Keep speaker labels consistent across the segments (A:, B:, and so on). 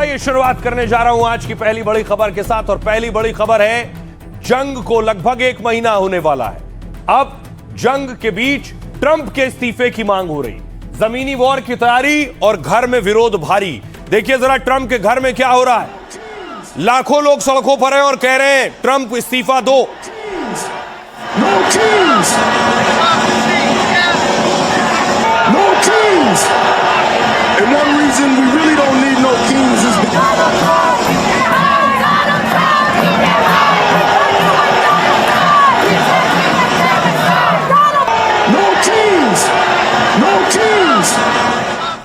A: ये शुरुआत करने जा रहा हूं आज की पहली बड़ी खबर के साथ। और पहली बड़ी खबर है, जंग को लगभग 1 महीना होने वाला है। अब जंग के बीच ट्रंप के इस्तीफे की मांग हो रही, जमीनी वॉर की तैयारी और घर में विरोध भारी। देखिए जरा ट्रंप के घर में क्या हो रहा है। लाखों लोग सड़कों पर हैं और कह रहे हैं ट्रंप इस्तीफा दो।
B: And one reason we really don't need no kings is no kings, no kings.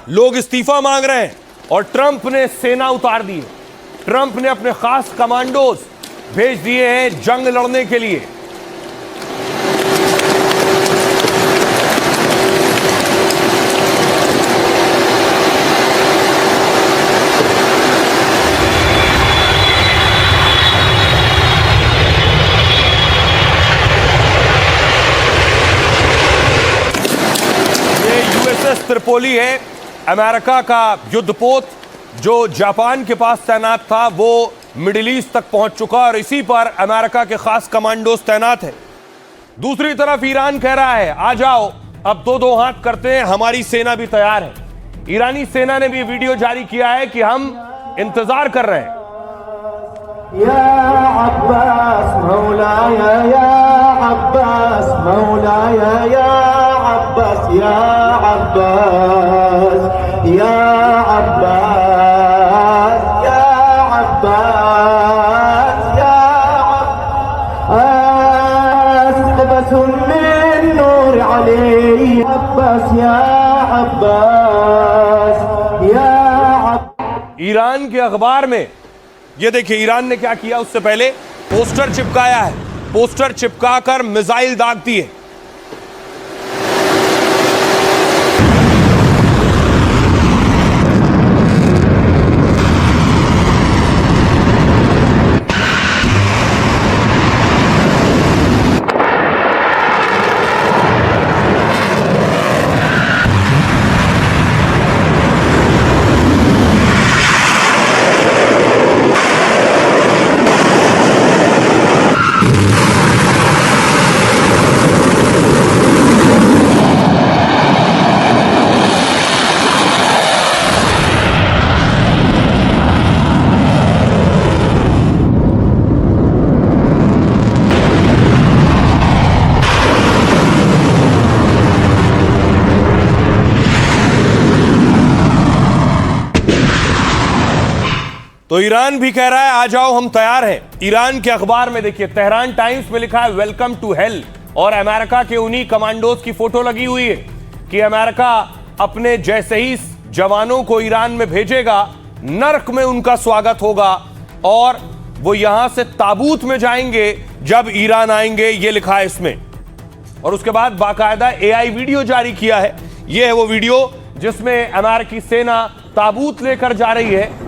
A: लोग इस्तीफा मांग रहे हैं और ट्रंप ने सेना उतार दी है। ट्रंप ने अपने खास कमांडोज भेज दिए हैं जंग लड़ने के लिए। त्रिपोली है, अमेरिका का युद्धपोत जो जापान के पास तैनात था वो मिडिल ईस्ट तक पहुंच चुका और इसी पर अमेरिका के खास कमांडोज तैनात है। दूसरी तरफ ईरान कह रहा है आ जाओ, अब दो हाथ करते हैं, हमारी सेना भी तैयार है। ईरानी सेना ने भी वीडियो जारी किया है कि हम इंतजार कर रहे हैं।
C: या अब्बास मौलाया, या अब्बास मौलाया, या अब्बास, या अब्बास, या अब्बास, या अब्बास, या अब्बास मिन नूर अलैहि, अब्बास, या अब्बास, या अब्बास।
A: ईरान के अखबार में ये देखिए ईरान ने क्या किया, उससे पहले पोस्टर चिपकाया है, पोस्टर चिपकाकर मिसाइल दाग दिए। तो ईरान भी कह रहा है आ जाओ हम तैयार हैं। ईरान के अखबार में देखिए तेहरान टाइम्स में लिखा है वेलकम टू हेल, और अमेरिका के उन्हीं कमांडोज की फोटो लगी हुई है कि अमेरिका अपने जैसे ही जवानों को ईरान में भेजेगा नर्क में उनका स्वागत होगा और वो यहां से ताबूत में जाएंगे जब ईरान आएंगे, ये लिखा है इसमें। और उसके बाद बाकायदा एआई वीडियो जारी किया है। यह है वो वीडियो जिसमें अमेरिकी सेना ताबूत लेकर जा रही है।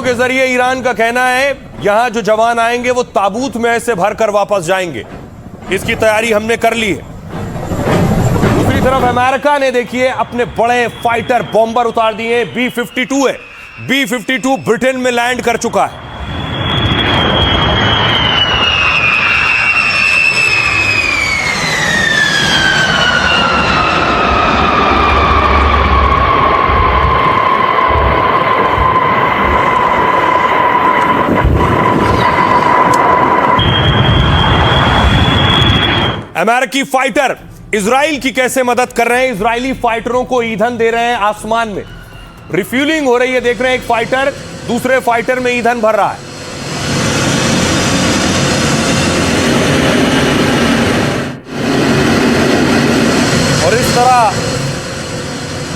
A: के जरिए ईरान का कहना है यहां जो जवान आएंगे वो ताबूत में ऐसे भरकर वापस जाएंगे। इसकी तैयारी हमने कर ली है। दूसरी तरफ अमेरिका ने देखिए अपने बड़े फाइटर बॉम्बर उतार दिए। B-52 है, B-52 ब्रिटेन में लैंड कर चुका है। अमेरिकी फाइटर इजराइल की कैसे मदद कर रहे हैं। इजरायली फाइटरों को ईंधन दे रहे हैं आसमान में, रिफ्यूलिंग हो रही है। देख रहे हैं एक फाइटर दूसरे फाइटर में ईंधन भर रहा है। और इस तरह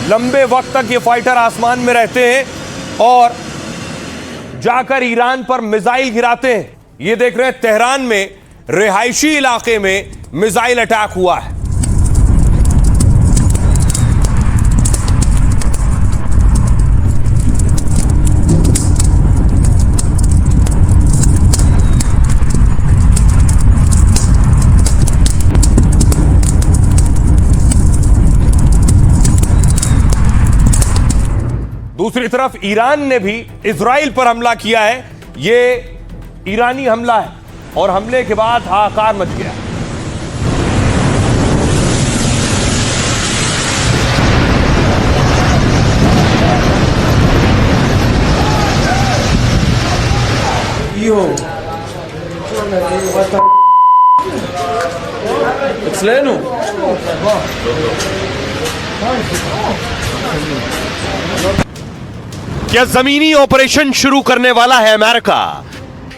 A: लंबे वक्त तक ये फाइटर आसमान में रहते हैं और जाकर ईरान पर मिसाइल गिराते हैं। ये देख रहे हैं तेहरान में रिहायशी इलाके में मिसाइल अटैक हुआ है। दूसरी तरफ ईरान ने भी इजराइल पर हमला किया है। ये ईरानी हमला है और हमले के बाद हाहाकार मच गया।
D: אצלנו.
A: क्या जमीनी ऑपरेशन शुरू करने वाला है अमेरिका?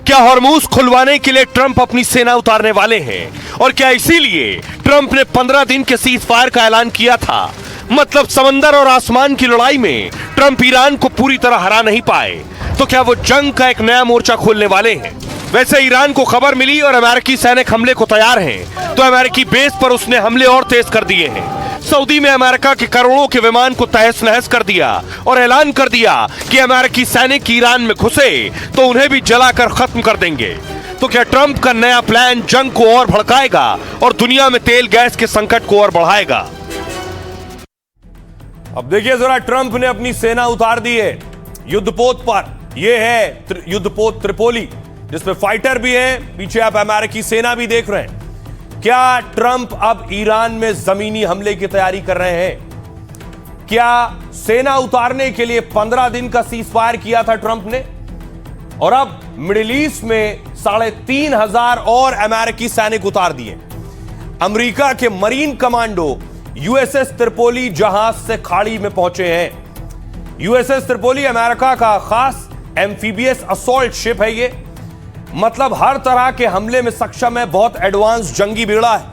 A: क्या हॉर्मूज खुलवाने के लिए ट्रंप अपनी सेना उतारने वाले हैं? और क्या इसीलिए ट्रंप ने 15 दिन के सीज फायर का ऐलान किया था? मतलब समंदर और आसमान की लड़ाई में ट्रंप ईरान को पूरी तरह हरा नहीं पाए, तो क्या वो जंग का एक नया मोर्चा खोलने वाले हैं? वैसे ईरान को खबर मिली और अमेरिकी सैनिक हमले को तैयार हैं, तो अमेरिकी बेस पर उसने हमले और तेज कर दिए हैं। सऊदी में अमेरिका के करोड़ों के विमान को तहस नहस कर दिया और ऐलान कर दिया कि अमेरिकी सैनिक ईरान में घुसे तो उन्हें भी जलाकर खत्म कर देंगे। तो क्या ट्रंप का नया प्लान जंग को और भड़काएगा और दुनिया में तेल गैस के संकट को और बढ़ाएगा? अब देखिए जरा, ट्रंप ने अपनी सेना उतार दी है युद्धपोत पर। यह है युद्धपोत त्रिपोली, जिसमें फाइटर भी हैं, पीछे आप अमेरिकी सेना भी देख रहे हैं। क्या ट्रंप अब ईरान में जमीनी हमले की तैयारी कर रहे हैं? क्या सेना उतारने के लिए 15 दिन का सीज फायर किया था ट्रंप ने, और अब मिडिल ईस्ट में 3,500 और अमेरिकी सैनिक उतार दिए? अमेरिका के मरीन कमांडो यूएसएस त्रिपोली जहाज से खाड़ी में पहुंचे हैं। यूएसएस त्रिपोली अमेरिका का खास एम्फीबियस असॉल्ट शिप है। ये मतलब हर तरह के हमले में सक्षम है, बहुत एडवांस जंगी बेड़ा है।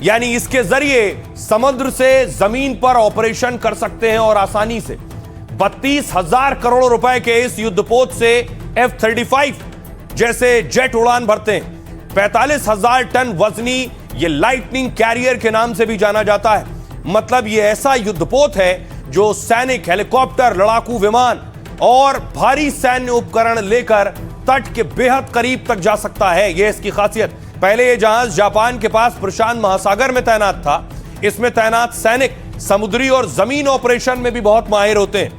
A: यानी इसके जरिए समुद्र से जमीन पर ऑपरेशन कर सकते हैं और आसानी से। 32,000 करोड़ रुपए के इस युद्धपोत से F-35 जैसे जेट उड़ान भरते हैं। 45,000 टन वजनी ये लाइटनिंग कैरियर के नाम से भी जाना जाता है। मतलब ये ऐसा युद्धपोत है जो सैनिक, हेलीकॉप्टर, लड़ाकू विमान और भारी सैन्य उपकरण लेकर तट के बेहद करीब तक जा सकता है। यह इसकी खासियत। पहले यह जहाज जापान के पास प्रशांत महासागर में तैनात था। इसमें तैनात सैनिक समुद्री और जमीन ऑपरेशन में भी बहुत माहिर होते हैं।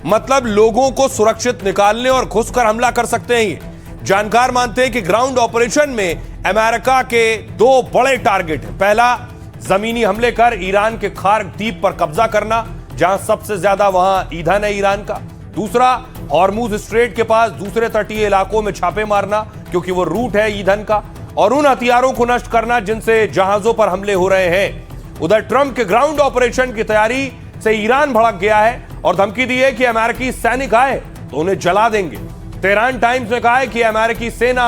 A: मतलब लोगों को सुरक्षित निकालने और घुसकर हमला कर सकते हैं। ये जानकार मानते हैं कि ग्राउंड ऑपरेशन में अमेरिका के 2 बड़े टारगेट हैं। पहला, जमीनी हमले कर ईरान के खार्ग द्वीप पर कब्जा करना, जहां सबसे ज्यादा वहां ईंधन है ईरान का। दूसरा, हॉर्मूज स्ट्रेट के पास दूसरे तटीय इलाकों में छापे मारना, क्योंकि वो रूट है ईंधन का, और उन हथियारों को नष्ट करना जिनसे जहाजों पर हमले हो रहे हैं। उधर ट्रंप के ग्राउंड ऑपरेशन की तैयारी से ईरान भड़क गया है और धमकी दी है कि अमेरिकी सैनिक आए तो उन्हें जला देंगे। तेहरान टाइम्स ने कहा है कि अमेरिकी सेना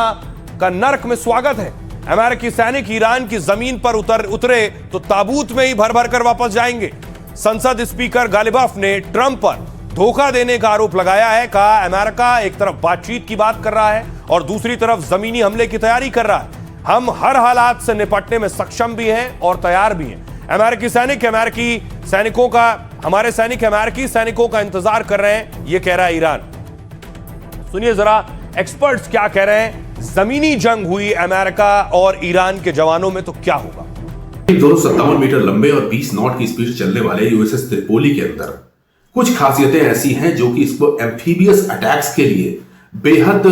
A: का नर्क में स्वागत है। अमेरिकी सैनिक ईरान की जमीन पर उतरे तो ताबूत में ही भर भर कर वापस जाएंगे। संसद स्पीकर गालिबाफ ने ट्रंप पर धोखा देने का आरोप लगाया है। कहा अमेरिका एक तरफ बातचीत की बात कर रहा है और दूसरी तरफ जमीनी हमले की तैयारी कर रहा है। हम हर हालात से निपटने में सक्षम भी हैं और तैयार भी हैं। अमेरिकी सैनिकों का हमारे सैनिक अमेरिकी सैनिकों का इंतजार कर रहे हैं, यह कह रहा है ईरान। सुनिए जरा एक्सपर्ट्स क्या कह रहे हैं। जमीनी जंग हुई अमेरिका और ईरान के जवानों में तो क्या होगा?
E: 257 मीटर लंबे और 20 नॉट की स्पीड चलने वाले यूएसएस त्रिपोली के अंदर कुछ खासियतें ऐसी हैं जो कि इसको एम्फीबियस अटैक्स के लिए बेहद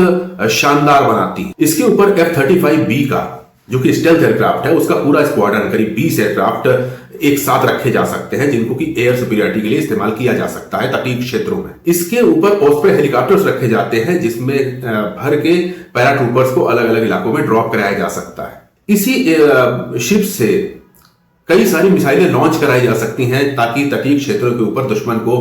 E: शानदार बनाती है। इसके ऊपर F-35B का जो कि स्टेल्थ एयरक्राफ्ट है, उसका पूरा स्क्वाड्रन, करीब 20 एयरक्राफ्ट एक साथ रखे जा सकते हैं, जिनको कि एयर सुपीरियरिटी के लिए इस्तेमाल किया जा सकता है तटीय क्षेत्रों में। इसके ऊपर ऑस्प्रे हेलीकॉप्टर्स रखे जाते हैं, जिसमें भर के पैराट्रूपर्स को अलग अलग इलाकों में ड्रॉप कराया जा सकता है। इसी शिप से कई सारी मिसाइलें लॉन्च कराई जा सकती हैं ताकि तटीय क्षेत्रों के ऊपर दुश्मन को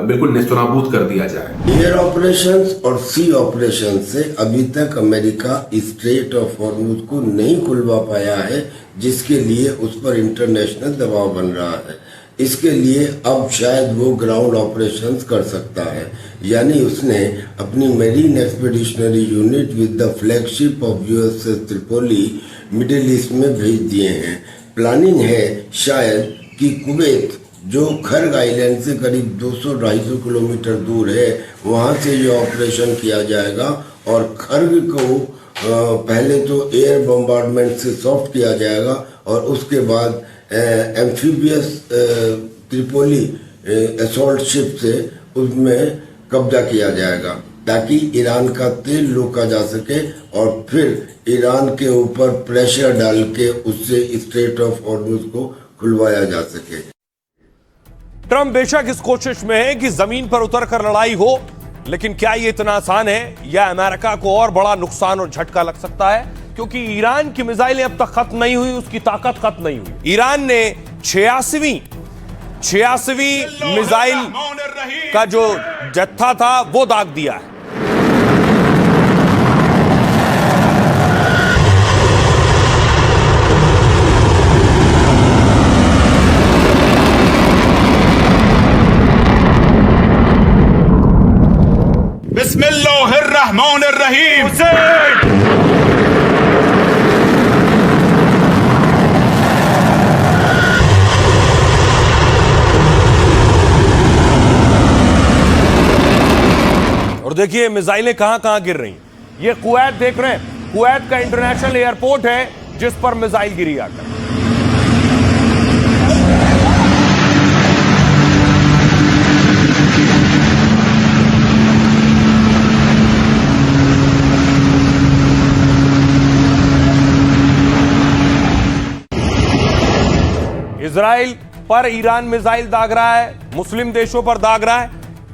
E: बिल्कुल नेस्तनाबूद कर दिया जाए।
F: एयर ऑपरेशंस और सी ऑपरेशन से अभी तक अमेरिका स्ट्रेट ऑफ हॉर्मुज को नहीं खुलवा पाया है, जिसके लिए उस पर इंटरनेशनल दबाव बन रहा है। इसके लिए अब शायद वो ग्राउंड ऑपरेशंस कर सकता है। यानी उसने अपनी marine expeditionary unit with the flagship of USS Tripoli middle east में भेज दिए हैं। प्लानिंग है शायद कि कुवैत, जो खर्ग आइलैंड से करीब 200-250 किलोमीटर दूर है, वहाँ से ये ऑपरेशन किया जाएगा और खर्ग को पहले तो एयर बम्बार्डमेंट से सॉफ्ट किया जाएगा और उसके बाद एम्फीबियस त्रिपोली असॉल्ट शिप से उसमें कब्जा किया जाएगा ताकि ईरान का तेल रोका जा सके और फिर ईरान के ऊपर प्रेशर डाल के उससे स्ट्रेट ऑफ हॉर्मुज को खुलवाया जा सके।
A: ट्रंप बेशक इस कोशिश में है कि जमीन पर उतरकर लड़ाई हो, लेकिन क्या यह इतना आसान है? या अमेरिका को और बड़ा नुकसान और झटका लग सकता है, क्योंकि ईरान की मिसाइलें अब तक खत्म नहीं हुई, उसकी ताकत खत्म नहीं हुई। ईरान ने 86वीं मिसाइल का जो जत्था था वो दाग दिया है।
B: बिस्मिल्लाहिर्रहमानिर्रहीम।
A: और देखिए मिसाइलें कहां कहां गिर रही हैं। ये कुवैत देख रहे हैं, कुवैत का इंटरनेशनल एयरपोर्ट है जिस पर मिसाइल गिरी आकर। इजराइल पर ईरान मिसाइल दाग रहा है, मुस्लिम देशों पर दाग रहा है।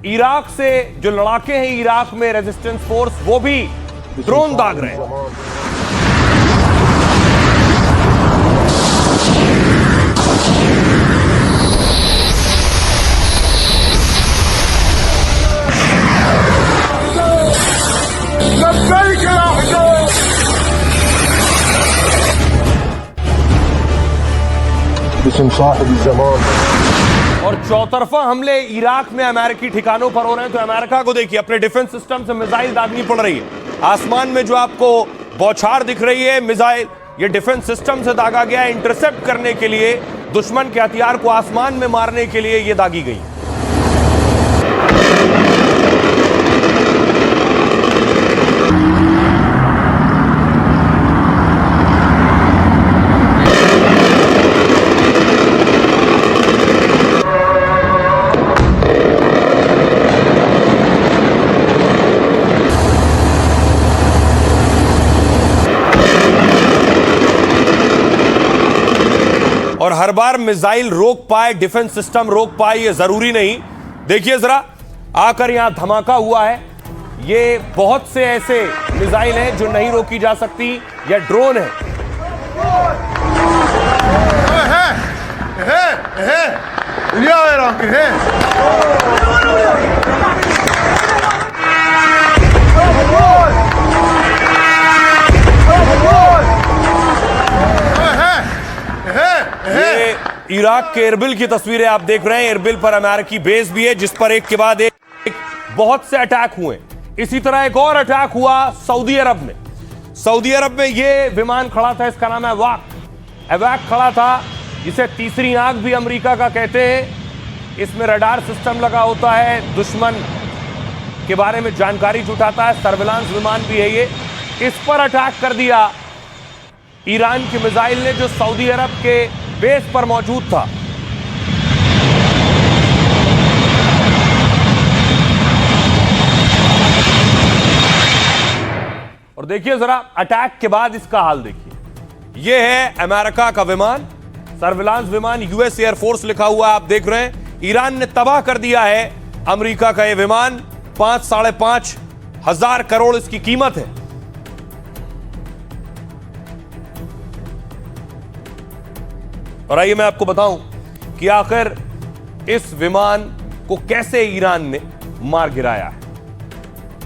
A: इराक से जो लड़ाके हैं इराक में रेजिस्टेंस फोर्स, वो भी ड्रोन दाग रहे हैं। और चौतरफा हमले इराक में अमेरिकी ठिकानों पर हो रहे हैं, तो अमेरिका को देखिए अपने डिफेंस सिस्टम से मिसाइल दागनी पड़ रही है। आसमान में जो आपको बौछार दिख रही है मिसाइल, ये डिफेंस सिस्टम से दागा गया है। इंटरसेप्ट करने के लिए, दुश्मन के हथियार को आसमान में मारने के लिए ये दागी गई। और हर बार मिसाइल रोक पाए, डिफेंस सिस्टम रोक पाए, ये जरूरी नहीं। देखिए जरा, आकर यहां धमाका हुआ है। ये बहुत से ऐसे मिसाइल हैं जो नहीं रोकी जा सकती, या ड्रोन है। ये इराक के एरबिल की तस्वीरें आप देख रहे हैं। एरबिल पर अमेरिकी बेस भी है, जिस पर एक के बाद एक बहुत से अटैक हुए। इसी तरह एक और अटैक हुआ सऊदी अरब में। सऊदी अरब में ये विमान खड़ा था, इसका नाम है अवाक खड़ा था, जिसे तीसरी आंख भी अमेरिका का कहते हैं। इसमें रडार सिस्टम लगा होता है, दुश्मन के बारे में जानकारी जुटाता है, सर्विलांस विमान भी है ये। इस पर अटैक कर दिया ईरान की मिसाइल ने, जो सऊदी अरब के बेस पर मौजूद था। और देखिए जरा अटैक के बाद इसका हाल देखिए। यह है अमेरिका का विमान, सर्विलांस विमान, यूएस एयरफोर्स लिखा हुआ है, आप देख रहे हैं। ईरान ने तबाह कर दिया है अमेरिका का यह विमान। 5-5.5 हजार करोड़ इसकी कीमत है। और आइए मैं आपको बताऊं कि आखिर इस विमान को कैसे ईरान ने मार गिराया है।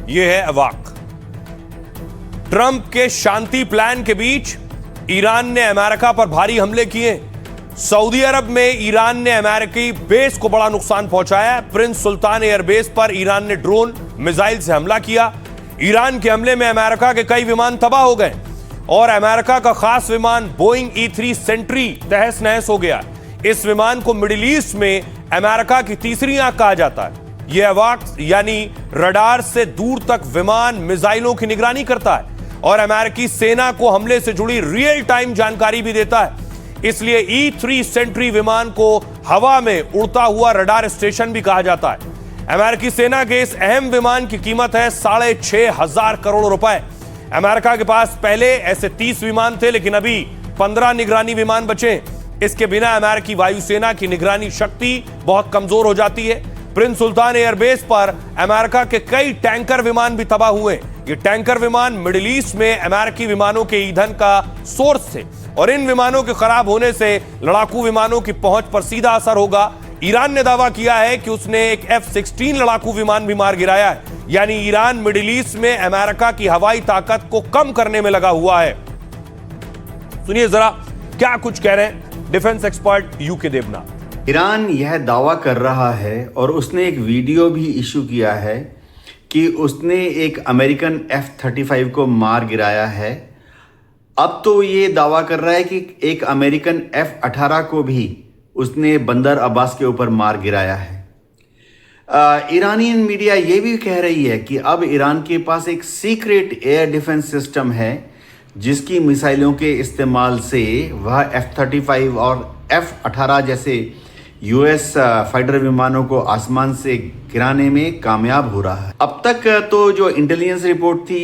A: यह है अवाक। ट्रंप के शांति प्लान के बीच ईरान ने अमेरिका पर भारी हमले किए। सऊदी अरब में ईरान ने अमेरिकी बेस को बड़ा नुकसान पहुंचाया। प्रिंस सुल्तान एयरबेस पर ईरान ने ड्रोन मिसाइल से हमला किया। ईरान के हमले में अमेरिका के कई विमान तबाह हो गए और अमेरिका का खास विमान बोइंग E-3 सेंट्री तहस नहस हो गया। इस विमान को मिडिल ईस्ट में अमेरिका की तीसरी आंख कहा जाता है। यह अवाक यानी रडार से दूर तक विमान मिसाइलों की निगरानी करता है और अमेरिकी सेना को हमले से जुड़ी रियल टाइम जानकारी भी देता है। इसलिए E-3 सेंट्री विमान को हवा में उड़ता हुआ रडार स्टेशन भी कहा जाता है। अमेरिकी सेना के इस अहम विमान की कीमत है 6,500 करोड़ रुपए। अमेरिका के पास पहले ऐसे 30 विमान थे, लेकिन अभी 15 निगरानी विमान बचे। इसके बिना अमेरिकी वायुसेना की निगरानी शक्ति बहुत कमजोर हो जाती है। प्रिंस सुल्तान एयरबेस पर अमेरिका के कई टैंकर विमान भी तबाह हुए। ये टैंकर विमान मिडिल ईस्ट में अमेरिकी विमानों के ईंधन का सोर्स थे और इन विमानों के खराब होने से लड़ाकू विमानों की पहुंच पर सीधा असर होगा। ईरान ने दावा किया है कि उसने एक F-16 लड़ाकू विमान भी मार गिराया है, यानी ईरान मिडिल ईस्ट में अमेरिका की हवाई ताकत को कम करने में लगा हुआ है। सुनिए जरा क्या कुछ कह रहे हैं defence expert UK Devnath.
D: Iran यह दावा कर रहा है और उसने एक वीडियो भी इशू किया है कि उसने एक अमेरिकन F-35 को मार गिराया है। अब तो ये दावा कर रहा है कि एक अमेरिकन F-18 को भी उसने बंदर अब्बास के ऊपर मार गिराया है। ईरानियन मीडिया ये भी कह रही है कि अब ईरान के पास एक सीक्रेट एयर डिफेंस सिस्टम है जिसकी मिसाइलों के इस्तेमाल से वह F-35 और F-18 जैसे यूएस फाइटर विमानों को आसमान से गिराने में कामयाब हो रहा है। अब तक तो जो इंटेलिजेंस रिपोर्ट थी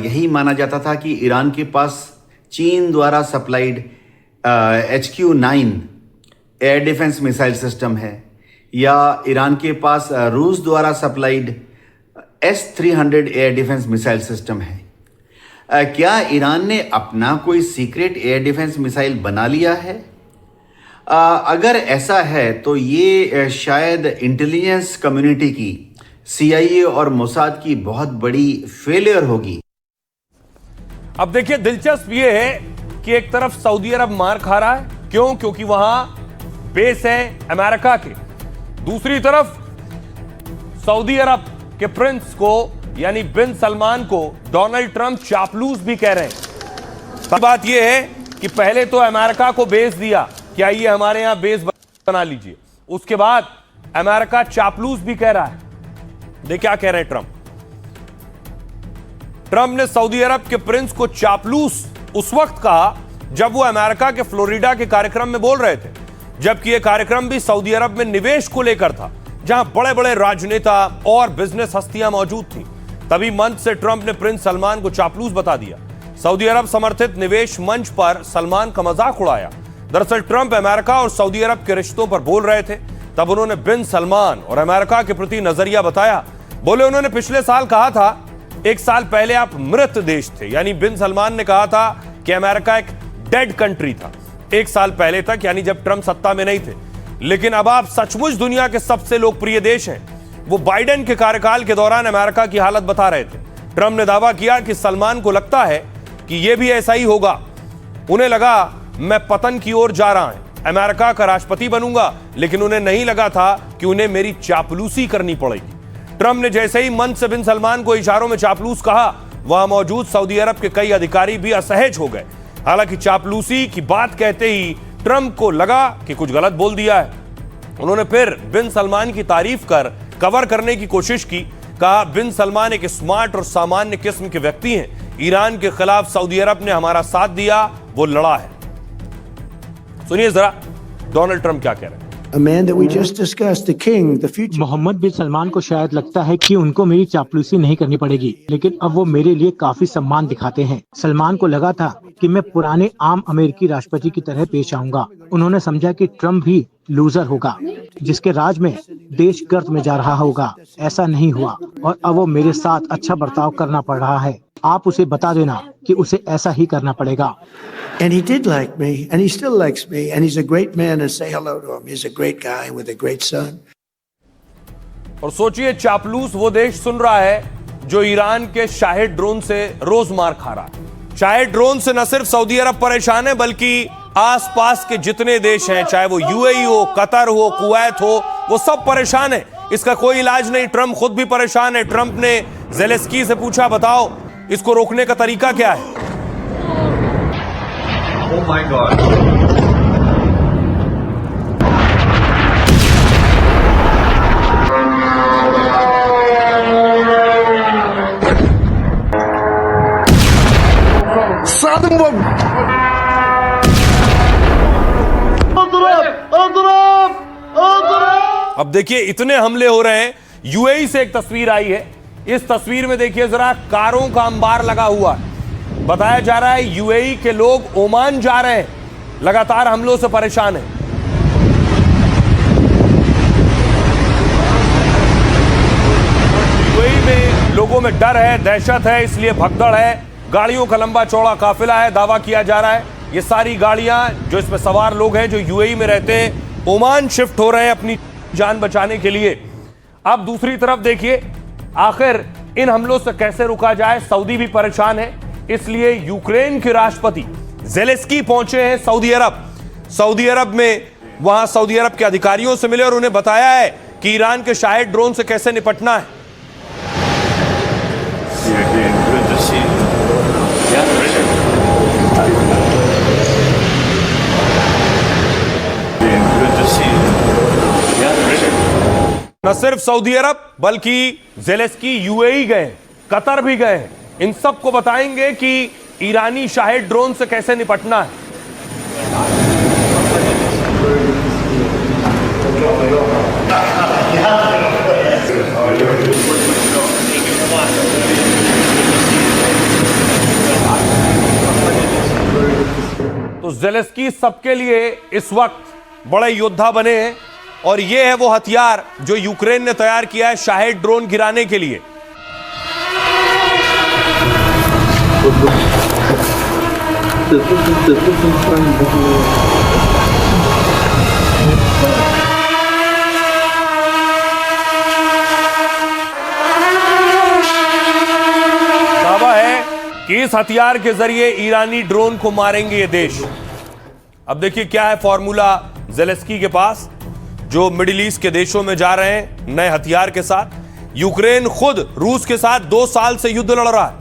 D: यही माना जाता था कि ईरान के पास चीन द्वारा supplied HQ-9 air defence missile system है या ईरान के पास रूस द्वारा supplied S-300 air defence missile system है। क्या ईरान ने अपना कोई सीक्रेट एयर डिफेंस मिसाइल बना लिया है? अगर ऐसा है तो ये शायद इंटेलिजेंस कम्युनिटी की CIA और मोसाद की बहुत बड़ी फेलियर होगी।
A: अब देखिए दिलचस्प ये है कि एक तरफ सऊदी अरब मार खा रहा है, क्यों? क्योंकि वहां बेस है अमेरिका के। दूसरी तरफ सऊदी अरब के प्रिंस को यानी बिन सलमान को डोनाल्ड ट्रंप चापलूस भी कह रहे हैं। बात यह है कि पहले तो अमेरिका को बेस दिया कि आइए हमारे यहां बेस बना लीजिए, उसके बाद अमेरिका चापलूस भी कह रहा है। देखिए क्या कह रहे हैं ट्रंप। ट्रंप ने सऊदी अरब के प्रिंस को चापलूस उस वक्त कहा जब वो अमेरिका के फ्लोरिडा के कार्यक्रम में बोल रहे थे, जबकि यह कार्यक्रम भी सऊदी अरब में निवेश को लेकर था, जहां बड़े बड़े राजनेता और बिजनेस हस्तियां मौजूद थी। तभी मंच से ट्रंप ने प्रिंस सलमान को चापलूस बता दिया। सऊदी अरब समर्थित निवेश मंच पर सलमान का मजाक उड़ाया। दरअसल ट्रंप अमेरिका और सऊदी अरब के रिश्तों पर बोल रहे थे, तब उन्होंने बिन सलमान और अमेरिका के प्रति नजरिया बताया। बोले उन्होंने पिछले साल कहा था 1 साल पहले आप मृत देश थे, यानी बिन सलमान ने कहा था कि अमेरिका एक डेड कंट्री था 1 साल पहले तक, यानी जब ट्रंप सत्ता में नहीं थे। लेकिन अब आप सचमुच दुनिया के सबसे लोकप्रिय देश हैं। वो बाइडेन के कार्यकाल के दौरान अमेरिका की हालत बता रहे थे। ट्रंप ने दावा किया कि सलमान को लगता है कि यह भी ऐसा ही होगा। उन्हें लगा मैं पतन की ओर जा रहा हूं, अमेरिका का राष्ट्रपति बनूंगा, लेकिन उन्हें नहीं लगा था कि उन्हें मेरी चापलूसी करनी पड़ेगी। ट्रंप ने जैसे ही मंच से बिन सलमान को इशारों में चापलूस कहा, वहां मौजूद सऊदी अरब के कई अधिकारी भी असहज हो गए। हालांकि चापलूसी की बात कहते ही ट्रंप को लगा कि कुछ गलत बोल दिया है। उन्होंने फिर बिन सलमान की तारीफ कर कवर करने की कोशिश की। कहा बिन सलमान एक स्मार्ट और सामान्य किस्म के व्यक्ति हैं। ईरान के खिलाफ सऊदी अरब ने हमारा साथ दिया, वो लड़ा है। सुनिए जरा डोनाल्ड ट्रंप क्या कह रहे हैं।
G: A man that we just discussed, the king, the future.
H: Mohammad बिन सलमान को शायद लगता है कि उनको मेरी चापलूसी नहीं करनी पड़ेगी, लेकिन अब वो मेरे लिए काफी सम्मान दिखाते हैं। सलमान को लगा था कि मैं पुराने आम अमेरिकी राष्ट्रपति की तरह पेश आऊंगा। उन्होंने समझा कि ट्रंप भी लूजर होगा, जिसके राज में देश गर्त में जा रहा होगा। ऐसा नहीं हुआ और अब वो मेरे साथ अच्छा बर्ताव करना पड़ रहा है। आप उसे बता देना कि उसे ऐसा ही करना पड़ेगा।
G: And he did like me, and he still likes me, and he's a great man, and say hello to him. He's a great guy with a great son.
A: और सोचिए चापलूस वो देश सुन रहा है जो ईरान के शाहिद ड्रोन से रोज मार खा रहा है। शाहिद ड्रोन से न सिर्फ सऊदी अरब परेशान है, बल्कि आसपास के जितने देश हैं, चाहे वो UAE हो, कतर हो, कुवैत हो, वो सब परेशान है। इसका कोई इलाज नहीं। ट्रंप खुद भी परेशान है। ट्रंप ने ज़ेलेंस्की से पूछा, बताओ इसको रोकने का तरीका क्या है।
I: Oh my God.
A: अब देखिए इतने हमले हो रहे हैं यूएई से एक तस्वीर आई है। इस तस्वीर में देखिए जरा, कारों का अंबार लगा हुआ है। बताया जा रहा है यूएई के लोग ओमान जा रहे हैं, लगातार हमलों से परेशान हैं। यूएई में लोगों में डर है, दहशत है, इसलिए भगदड़ है। गाड़ियों का लंबा चौड़ा काफिला है। दावा किया जा रहा है ये सारी गाड़ियां, जो इसमें सवार लोग हैं जो यूएई में रहते हैं, ओमान शिफ्ट हो रहे हैं अपनी जान बचाने के लिए। अब दूसरी तरफ देखिए, आखिर इन हमलों से कैसे रुका जाए। सऊदी भी परेशान है, इसलिए यूक्रेन के राष्ट्रपति ज़ेलेंस्की पहुंचे हैं सऊदी अरब। सऊदी अरब में वहां सऊदी अरब के अधिकारियों से मिले और उन्हें बताया है कि ईरान के शाहिद ड्रोन से कैसे निपटना है। न सिर्फ सऊदी अरब बल्कि ज़ेलेंस्की यूएई गए, कतर भी गए। इन सबको बताएंगे कि ईरानी शाहिद ड्रोन से कैसे निपटना है। तो ज़ेलेंस्की सबके लिए इस वक्त बड़े योद्धा बने हैं और ये है वो हथियार जो यूक्रेन ने तैयार किया है शाहिद ड्रोन गिराने के लिए। दावा है कि इस हथियार के जरिए ईरानी ड्रोन को मारेंगे ये देश। अब देखिए क्या है फॉर्मूला ज़ेलेंस्की के पास, जो मिडिल ईस्ट के देशों में जा रहे हैं नए हथियार के साथ। यूक्रेन खुद रूस के साथ 2 साल से युद्ध लड़ रहा है।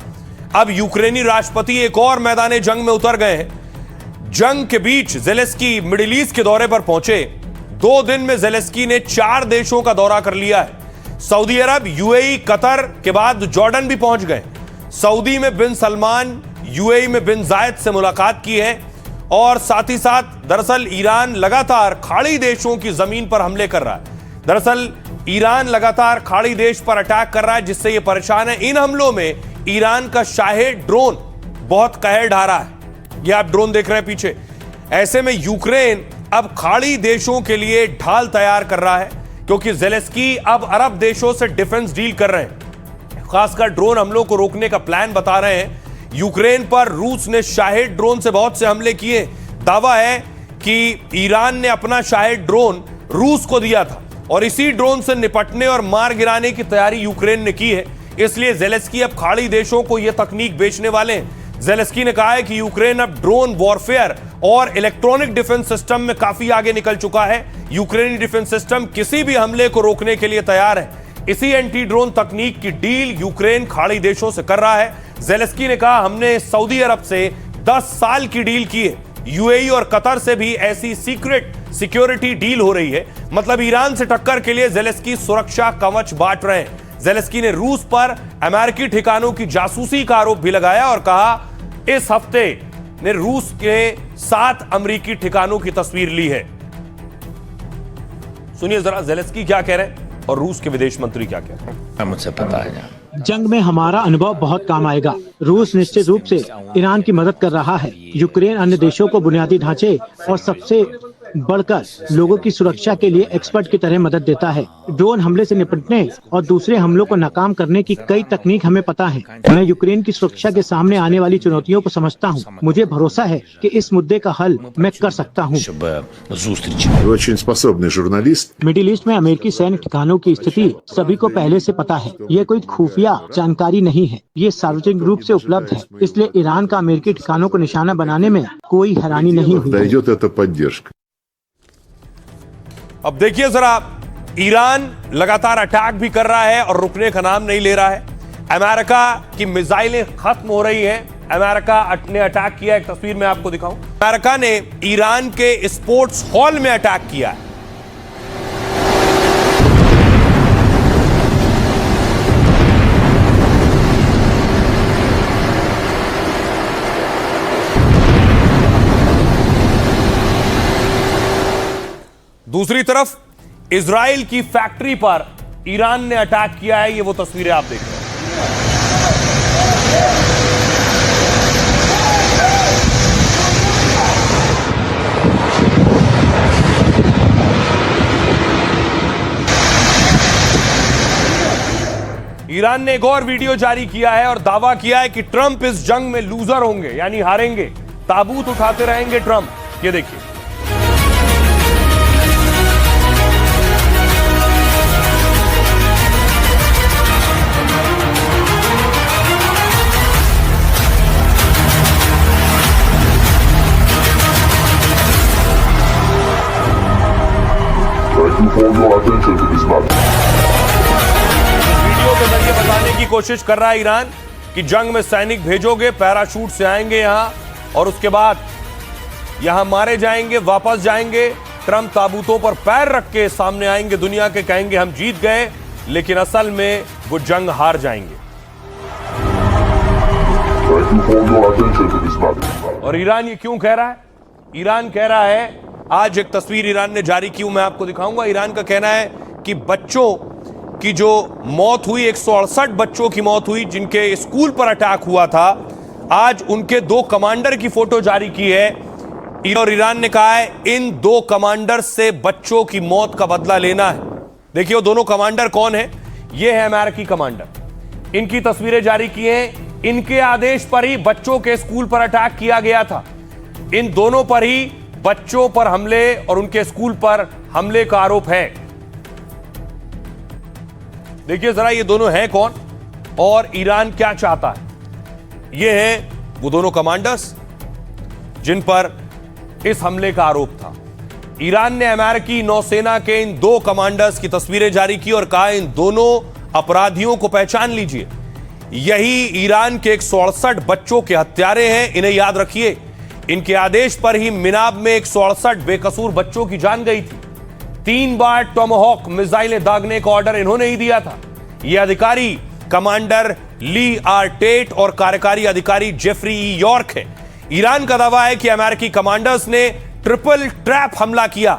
A: अब यूक्रेनी राष्ट्रपति एक और मैदान जंग में उतर गए हैं। जंग के बीच ज़ेलेंस्की मिडिल ईस्ट के दौरे पर पहुंचे। 2 दिन में ज़ेलेंस्की ने 4 देशों का दौरा कर लिया है। सऊदी अरब, यूएई, कतर के बाद जॉर्डन भी पहुंच गए। सऊदी में बिन सलमान, यूएई में बिन जायद से मुलाकात की है और साथ ही साथ दरअसल ईरान लगातार खाड़ी देशों की जमीन पर हमले कर रहा है। दरअसल ईरान लगातार खाड़ी देश पर अटैक कर रहा है, जिससे ये परेशान है। इन हमलों में ईरान का शाहिद ड्रोन बहुत कहर ढा रहा है। ये आप ड्रोन देख रहे हैं पीछे। ऐसे में यूक्रेन अब खाड़ी देशों के लिए ढाल तैयार कर रहा है, क्योंकि ज़ेलेंस्की अब अरब देशों से डिफेंस डील कर रहे हैं। खासकर ड्रोन हमलों को रोकने का प्लान बता रहे हैं। यूक्रेन पर रूस ने शाहिद ड्रोन से बहुत से हमले किए। दावा है कि ईरान ने अपना शाहिद ड्रोन रूस को दिया था और इसी ड्रोन से निपटने और मार गिराने की तैयारी यूक्रेन ने की है। इसलिए ज़ेलेंस्की अब खाड़ी देशों को यह तकनीक बेचने वाले हैं। ज़ेलेंस्की ने कहा है कि यूक्रेन अब ड्रोन वॉरफेयर और इलेक्ट्रॉनिक डिफेंस सिस्टम में काफी आगे निकल चुका है। यूक्रेनी डिफेंस सिस्टम किसी भी हमले को रोकने के लिए तैयार है। इसी एंटी ड्रोन तकनीक की डील यूक्रेन खाड़ी देशों से कर रहा है। ज़ेलेंस्की ने कहा हमने सऊदी अरब से 10 साल की डील की है। यूएई और कतर से भी ऐसी सीक्रेट सिक्योरिटी डील हो रही है। मतलब ईरान से टक्कर के लिए ज़ेलेंस्की सुरक्षा कवच बांट रहे हैं। ज़ेलेंस्की ने रूस पर अमेरिकी ठिकानों की जासूसी का आरोप भी लगाया और कहा इस हफ्ते ने रूस के 7 अमेरिकी ठिकानों की तस्वीर ली है। सुनिए जरा ज़ेलेंस्की क्या कह रहे हैं और रूस के विदेश मंत्री क्या कह रहे हैं।
I: मुझसे पता है।
H: जंग में हमारा अनुभव बहुत काम आएगा। रूस निश्चित रूप से ईरान की मदद कर रहा है। यूक्रेन अन्य देशों को बुनियादी ढांचे और सबसे बढ़कर लोगों की सुरक्षा के लिए एक्सपर्ट की तरह मदद देता है। ड्रोन हमले से निपटने और दूसरे हमलों को नाकाम करने की कई तकनीक हमें पता है। मैं यूक्रेन की सुरक्षा के सामने आने वाली चुनौतियों को समझता हूँ। मुझे भरोसा है कि इस मुद्दे का हल मैं कर सकता हूँ। मिडिल ईस्ट में अमेरिकी सैन्य ठिकानों की स्थिति सभी को पहले से पता है। ये कोई खुफिया जानकारी नहीं है, ये सार्वजनिक रूप से उपलब्ध है। इसलिए ईरान का अमेरिकी ठिकानों को निशाना बनाने में कोई हैरानी नहीं हुई।
A: अब देखिए जरा, ईरान लगातार अटैक भी कर रहा है और रुकने का नाम नहीं ले रहा है। अमेरिका की मिसाइलें खत्म हो रही हैं। अमेरिका ने अटैक किया, एक तस्वीर मैं आपको दिखाऊं। अमेरिका ने ईरान के स्पोर्ट्स हॉल में अटैक किया है। दूसरी तरफ इजराइल की फैक्ट्री पर ईरान ने अटैक किया है। ये वो तस्वीरें आप देख रहे हैं। ईरान ने एक और वीडियो जारी किया है और दावा किया है कि ट्रंप इस जंग में लूजर होंगे, यानी हारेंगे, ताबूत उठाते रहेंगे ट्रंप। ये देखिए। वीडियो के जरिए बताने की कोशिश कर रहा है ईरान कि जंग में सैनिक भेजोगे, पैराशूट से आएंगे यहां और उसके बाद यहां मारे जाएंगे, वापस जाएंगे। ट्रंप ताबूतों पर पैर रख के सामने आएंगे दुनिया के, कहेंगे हम जीत गए, लेकिन असल में वो जंग हार जाएंगे। और ईरान ये क्यों कह रहा है? ईरान कह रहा है, आज एक तस्वीर ईरान ने जारी की, मैं आपको दिखाऊंगा। ईरान का कहना है कि बच्चों की जो मौत हुई, 168 बच्चों की मौत हुई जिनके स्कूल पर अटैक हुआ था, आज उनके 2 कमांडर की फोटो जारी की है और ईरान ने कहा है इन 2 कमांडर से बच्चों की मौत का बदला लेना है। देखिए वो दोनों कमांडर कौन है? ये है अमेरिकी कमांडर। इनकी तस्वीरें जारी की हैं। इनके आदेश पर ही बच्चों के स्कूल पर अटैक किया गया था। इन दोनों पर ही बच्चों पर हमले और उनके स्कूल पर हमले का आरोप है। देखिए जरा ये दोनों हैं कौन और ईरान क्या चाहता है। ये हैं वो दोनों कमांडर्स जिन पर इस हमले का आरोप था। ईरान ने अमेरिकी नौसेना के इन 2 कमांडर्स की तस्वीरें जारी की और कहा इन दोनों अपराधियों को पहचान लीजिए, यही ईरान के 168 बच्चों के हत्यारे हैं, इन्हें याद रखिए। इनके आदेश पर ही मिनाब में 168 बेकसूर बच्चों की जान गई थी। 3 बार टॉमहॉक मिसाइलें दागने का ऑर्डर इन्होंने ही दिया था। ये अधिकारी कमांडर ली आर टेट और कार्यकारी अधिकारी जेफरी ई यॉर्क है। ईरान का दावा है कि अमेरिकी कमांडर्स ने ट्रिपल ट्रैप हमला किया।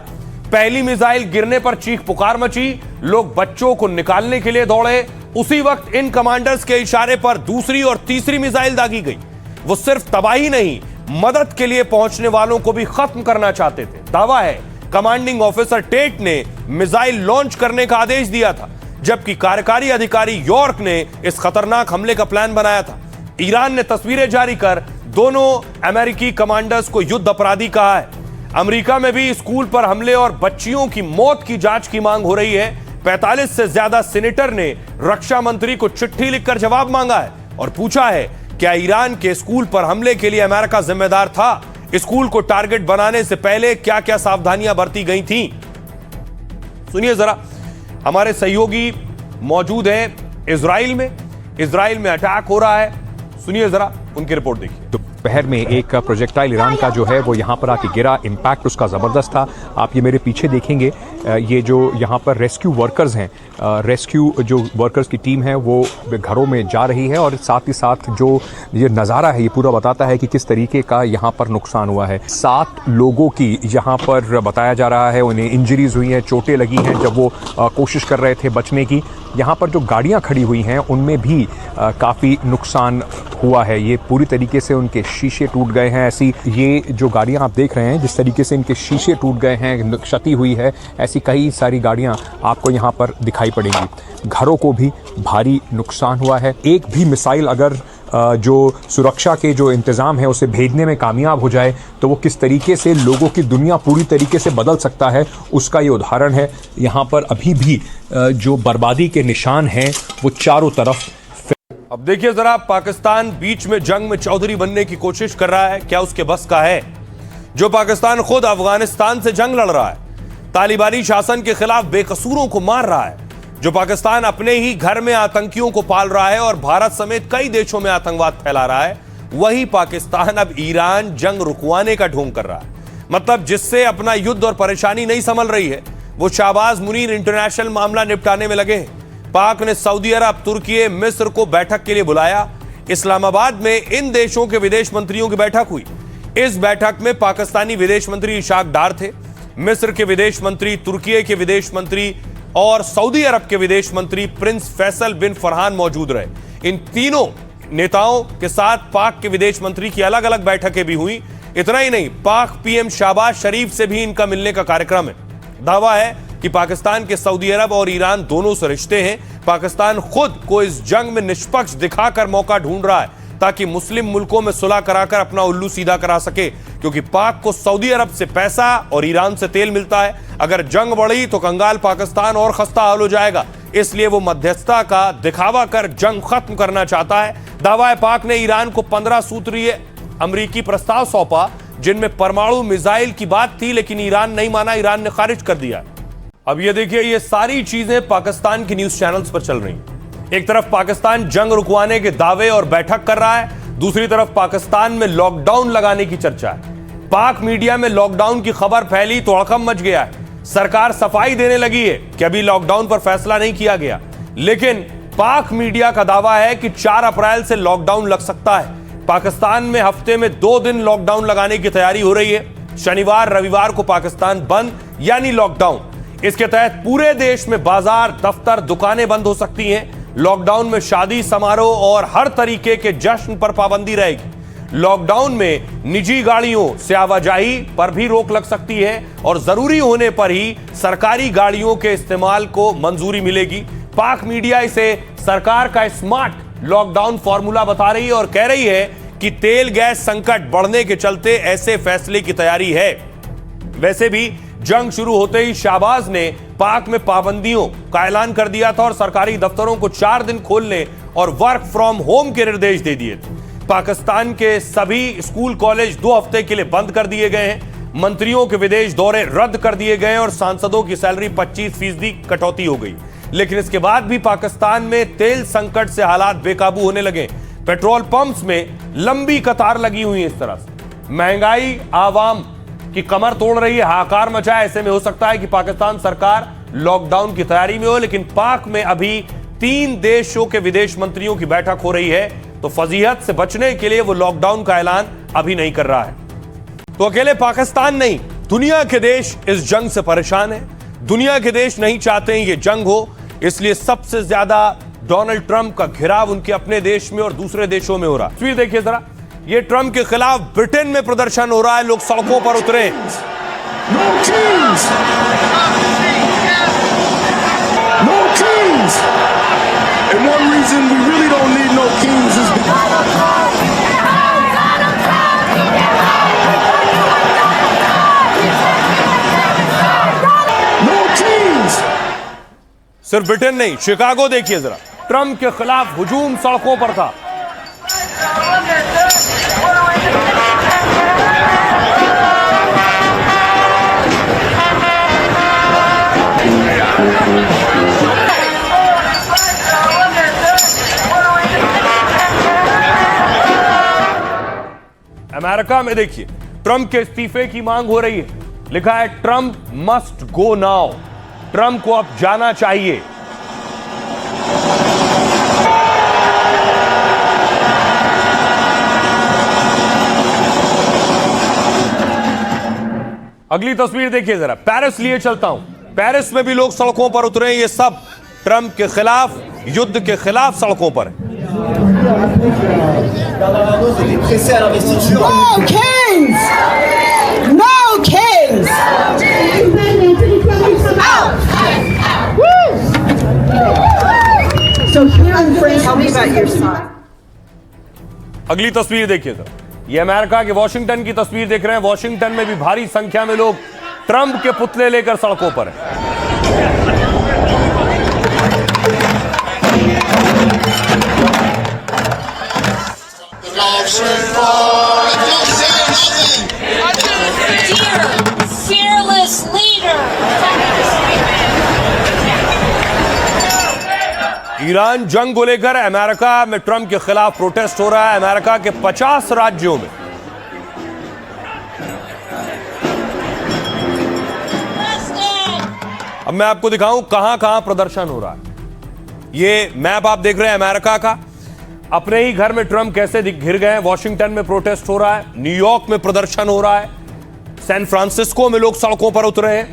A: पहली मिसाइल गिरने पर चीख पुकार मची, लोग बच्चों को निकालने के लिए दौड़े। उसी वक्त इन कमांडर्स के इशारे पर दूसरी और तीसरी मिसाइल दागी गई। वो सिर्फ तबाही नहीं, मदद के लिए पहुंचने वालों को भी खत्म करना चाहते थे। दावा है कमांडिंग ऑफिसर टेट ने मिसाइल लॉन्च करने का आदेश दिया था, जबकि कार्यकारी अधिकारी यॉर्क ने इस खतरनाक हमले का प्लान बनाया था। ईरान ने तस्वीरें जारी कर दोनों अमेरिकी कमांडर्स को युद्ध अपराधी कहा है। अमेरिका में भी स्कूल पर हमले और बच्चियों की मौत की जांच की मांग हो रही है। 45 से ज्यादा सीनेटर ने रक्षा मंत्री को चिट्ठी लिखकर जवाब मांगा है और पूछा है क्या ईरान के स्कूल पर हमले के लिए अमेरिका जिम्मेदार था? स्कूल को टारगेट बनाने से पहले क्या क्या सावधानियां बरती गई थीं? सुनिए जरा, हमारे सहयोगी मौजूद हैं इजराइल में अटैक हो रहा है। सुनिए जरा, उनकी रिपोर्ट देखिए।
I: दोपहर में एक प्रोजेक्टाइल ईरान का जो है वो यहाँ पर आके गिरा, इम्पैक्ट उसका ज़बरदस्त था। आप ये मेरे पीछे देखेंगे, ये जो यहाँ पर रेस्क्यू वर्कर्स हैं, रेस्क्यू जो वर्कर्स की टीम है वो घरों में जा रही है और साथ ही साथ जो ये नज़ारा है ये पूरा बताता है कि किस तरीके का यहाँ पर नुकसान हुआ है। 7 लोगों की यहाँ पर बताया जा रहा है उन्हें इंजरीज हुई हैं, चोटें लगी हैं जब वो कोशिश कर रहे थे बचने की। यहाँ पर जो गाड़ियाँ खड़ी हुई हैं उनमें भी काफ़ी नुकसान हुआ है। ये पूरी तरीके से उनके शीशे टूट गए हैं। ऐसी ये जो गाड़ियाँ आप देख रहे हैं जिस तरीके से इनके शीशे टूट गए हैं, क्षति हुई है, ऐसी कई सारी गाड़ियाँ आपको यहाँ पर दिखाई पड़ेंगी। घरों को भी भारी नुकसान हुआ है। एक भी मिसाइल अगर जो सुरक्षा के जो इंतज़ाम है उसे भेजने में कामयाब हो जाए तो वो किस तरीके से लोगों की दुनिया पूरी तरीके से बदल सकता है, उसका ये उदाहरण है। यहाँ पर अभी भी जो बर्बादी के निशान हैं वो चारों तरफ।
A: अब देखिए जरा, पाकिस्तान बीच में जंग में चौधरी बनने की कोशिश कर रहा है, क्या उसके बस का है? जो पाकिस्तान खुद अफगानिस्तान से जंग लड़ रहा है, तालिबानी शासन के खिलाफ बेकसूरों को मार रहा है, जो पाकिस्तान अपने ही घर में आतंकियों को पाल रहा है और भारत समेत कई देशों में आतंकवाद फैला रहा है, वही पाकिस्तान अब ईरान जंग रुकवाने का ढोंग कर रहा है। मतलब जिससे अपना युद्ध और परेशानी नहीं संभल रही है, वो शाहबाज मुनीर इंटरनेशनल मामला निपटाने में लगे हैं। पाक ने सऊदी अरब, तुर्की, मिस्र को बैठक के लिए बुलाया। इस्लामाबाद में इन देशों के विदेश मंत्रियों की बैठक हुई। इस बैठक में पाकिस्तानी विदेश मंत्री इशाक डार थे, मिस्र के विदेश मंत्री, तुर्की के विदेश मंत्री और सऊदी अरब के विदेश मंत्री प्रिंस फैसल बिन फरहान मौजूद रहे। इन तीनों नेताओं के साथ पाक के विदेश मंत्री की अलग अलग बैठकें भी हुई। इतना ही नहीं, पाक पीएम शहबाज शरीफ से भी इनका मिलने का कार्यक्रम है। दावा है कि पाकिस्तान के सऊदी अरब और ईरान दोनों से रिश्ते हैं। पाकिस्तान खुद को इस जंग में निष्पक्ष दिखाकर मौका ढूंढ रहा है ताकि मुस्लिम मुल्कों में सुलह कराकर अपना उल्लू सीधा करा सके, क्योंकि पाक को सऊदी अरब से पैसा और ईरान से तेल मिलता है। अगर जंग बढ़ी तो कंगाल पाकिस्तान और खस्ता हाल हो जाएगा, इसलिए वो मध्यस्थता का दिखावा कर जंग खत्म करना चाहता है। दावा है पाक ने ईरान को 15 सूत्रीय अमेरिकी प्रस्ताव सौंपा जिनमें परमाणु मिसाइल की बात थी, लेकिन ईरान नहीं माना, ईरान ने खारिज कर दिया। अब ये देखिए, ये सारी चीजें पाकिस्तान की न्यूज चैनल्स पर चल रही हैं। एक तरफ पाकिस्तान जंग रुकवाने के दावे और बैठक कर रहा है, दूसरी तरफ पाकिस्तान में लॉकडाउन लगाने की चर्चा है। पाक मीडिया में लॉकडाउन की खबर फैली तो हड़कंप मच गया है। सरकार सफाई देने लगी है कि अभी लॉकडाउन पर फैसला नहीं किया गया, लेकिन पाक मीडिया का दावा है कि 4 अप्रैल से लॉकडाउन लग सकता है। पाकिस्तान में हफ्ते में 2 दिन लॉकडाउन लगाने की तैयारी हो रही है। शनिवार रविवार को पाकिस्तान बंद यानी लॉकडाउन। इसके तहत पूरे देश में बाजार, दफ्तर, दुकानें बंद हो सकती हैं। लॉकडाउन में शादी समारोह और हर तरीके के जश्न पर पाबंदी रहेगी। लॉकडाउन में निजी गाड़ियों से आवाजाही पर भी रोक लग सकती है और जरूरी होने पर ही सरकारी गाड़ियों के इस्तेमाल को मंजूरी मिलेगी। पाक मीडिया इसे सरकार का स्मार्ट लॉकडाउन फॉर्मूला बता रही है और कह रही है कि तेल गैस संकट बढ़ने के चलते ऐसे फैसले की तैयारी है। वैसे भी जंग शुरू होते ही शहबाज ने पाक में पाबंदियों का ऐलान कर दिया था और सरकारी दफ्तरों को 4 दिन खोलने और वर्क फ्रॉम होम के निर्देश दे दिए थे। पाकिस्तान के सभी स्कूल कॉलेज 2 हफ्ते के लिए बंद कर दिए गए हैं। मंत्रियों के विदेश दौरे रद्द कर दिए गए और सांसदों की सैलरी 25% कटौती हो गई। लेकिन इसके बाद भी पाकिस्तान में तेल संकट से हालात बेकाबू होने लगे। पेट्रोल पंप्स में लंबी कतार लगी हुई है। इस तरह से महंगाई आवाम की कमर तोड़ रही है, हाहाकार मचा है। ऐसे में हो सकता है कि पाकिस्तान सरकार लॉकडाउन की तैयारी में हो, लेकिन पाक में अभी 3 देशों के विदेश मंत्रियों की बैठक हो रही है, तो फजीहत से बचने के लिए वो लॉकडाउन का ऐलान अभी नहीं कर रहा है। तो अकेले पाकिस्तान नहीं, दुनिया के देश इस जंग से परेशान है। दुनिया के देश नहीं चाहते हैं ये जंग हो, इसलिए सबसे ज्यादा डोनाल्ड ट्रंप का घेराव उनके अपने देश में और दूसरे देशों में हो रहा है। तस्वीर देखिए जरा, ये ट्रंप के खिलाफ ब्रिटेन में प्रदर्शन हो रहा है, लोग सड़कों पर उतरे।
B: No kings! No kings! And one reason we really don't need no kings is no kings!
A: सिर्फ ब्रिटेन नहीं, शिकागो देखिए जरा, ट्रंप के खिलाफ हुजूम सड़कों पर था। अमेरिका में देखिए, ट्रंप के इस्तीफे की मांग हो रही है। लिखा है Trump must go now, Trump को अब जाना चाहिए। अगली तस्वीर देखिए जरा, पेरिस लिए चलता हूं। पेरिस में भी लोग सड़कों पर उतरे हैं। ये सब ट्रंप के खिलाफ, युद्ध के खिलाफ सड़कों पर है।
J: No kings! No kings! So here in France, tell me about your son.
A: अगली तस्वीर देखिए जरा, ये अमेरिका के वॉशिंगटन की तस्वीर देख रहे हैं। वॉशिंगटन में भी भारी संख्या में लोग ट्रंप के पुतले लेकर सड़कों पर हैं।
K: Fearless leader.
A: ईरान जंग को लेकर अमेरिका में ट्रंप के खिलाफ प्रोटेस्ट हो रहा है। अमेरिका के 50 राज्यों में अब मैं आपको दिखाऊं कहां कहां प्रदर्शन हो रहा है। ये मैप आप देख रहे हैं अमेरिका का। अपने ही घर में ट्रंप कैसे घिर गए हैं। वॉशिंगटन में प्रोटेस्ट हो रहा है, न्यूयॉर्क में प्रदर्शन हो रहा है, सैन फ्रांसिस्को में लोग सड़कों पर उतरे हैं,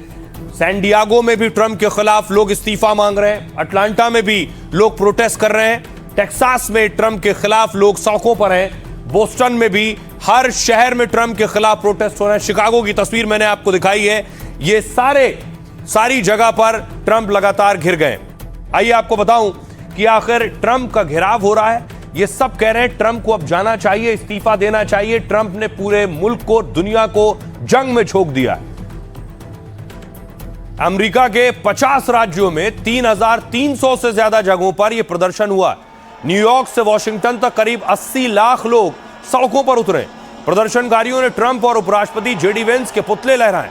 A: सैन डियागो में भी ट्रंप के खिलाफ लोग इस्तीफा मांग रहे हैं, अटलांटा में भी लोग प्रोटेस्ट कर रहे हैं, टेक्सास में ट्रंप के खिलाफ लोग सड़कों पर हैं, बोस्टन में भी, हर शहर में ट्रंप के खिलाफ प्रोटेस्ट हो रहे हैं। शिकागो की तस्वीर मैंने आपको दिखाई है। ये सारी जगह पर ट्रंप लगातार घिर गए। आइए आपको बताऊं कि आखिर ट्रंप का घेराव हो रहा है। ये सब कह रहे हैं ट्रंप को अब जाना चाहिए, इस्तीफा देना चाहिए। ट्रंप ने पूरे मुल्क को, दुनिया को जंग में झोंक दिया। अमेरिका के 50 राज्यों में 3,300 से ज्यादा जगहों पर यह प्रदर्शन हुआ। न्यूयॉर्क से वॉशिंगटन तक करीब 80 लाख लोग सड़कों पर उतरे। प्रदर्शनकारियों ने ट्रंप और उपराष्ट्रपति जेडी वेंस के पुतले लहराए